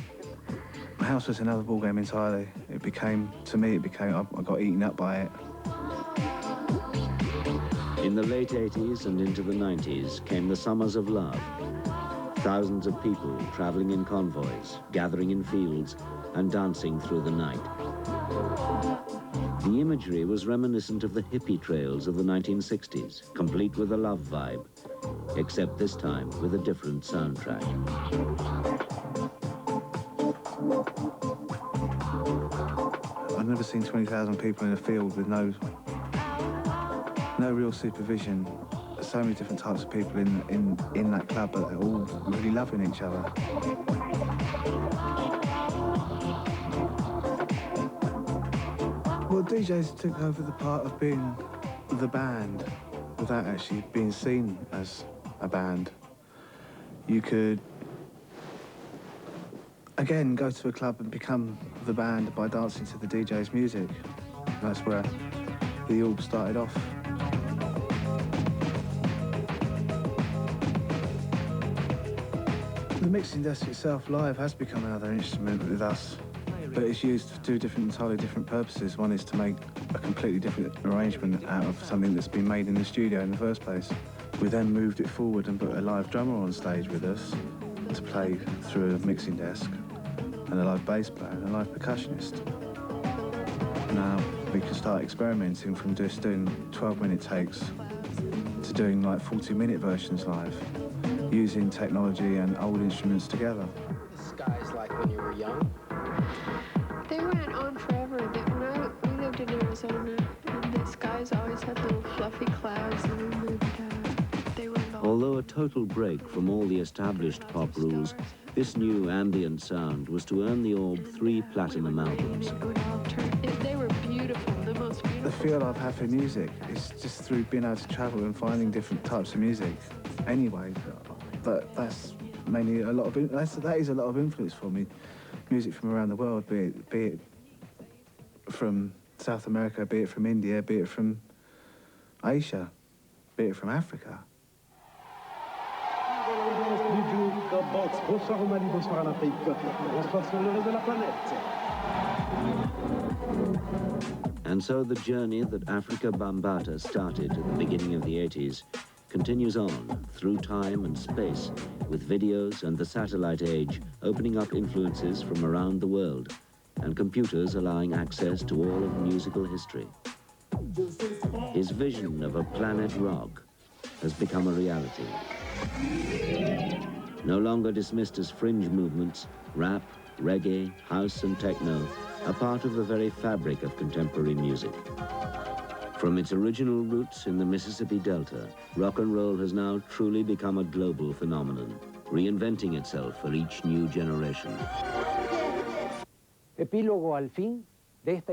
House was another ballgame entirely. It became, to me, I got eaten up by it. In the late 80s and into the 90s came the Summers of Love. Thousands of people traveling in convoys, gathering in fields, and dancing through the night. The imagery was reminiscent of the hippie trails of the 1960s, complete with a love vibe, except this time with a different soundtrack. I've never seen 20,000 people in a field with no real supervision. There's so many different types of people in that club, but they're all really loving each other. Well, DJs took over the part of being the band without actually being seen as a band. You could, again, go to a club and become the band by dancing to the DJ's music. That's where the orb started off. The mixing desk itself live has become another instrument with us, but it's used for two entirely different purposes. One is to make a completely different arrangement out of something that's been made in the studio in the first place. We then moved it forward and put a live drummer on stage with us to play through a mixing desk, and a live bass player and a live percussionist. Now we can start experimenting from just doing 12-minute takes to doing like 40-minute versions live, using technology and old instruments together. The skies like when you were young? They went on forever. We lived in Arizona, and the skies always had little fluffy clouds, and they were long. Although a total break from all the established pop rules, this new ambient sound was to earn the Orb 3 platinum albums. They were beautiful, the most beautiful. The feel I've had for music is just through being able to travel and finding different types of music. Anyway, but that's mainly that is a lot of influence for me. Music from around the world, be it from South America, be it from India, be it from Asia, be it from Africa. Bonsoir au Mali, bonsoir à l'Afrique, bonsoir sur le reste de la planète. And so the journey that Africa Bambaataa started at the beginning of the 80s continues on through time and space, with videos and the satellite age opening up influences from around the world, and computers allowing access to all of musical history. His vision of a planet rock has become a reality. No longer dismissed as fringe movements, rap, reggae, house and techno are part of the very fabric of contemporary music. From its original roots in the Mississippi Delta, rock and roll has now truly become a global phenomenon, reinventing itself for each new generation. Epílogo al fin de esta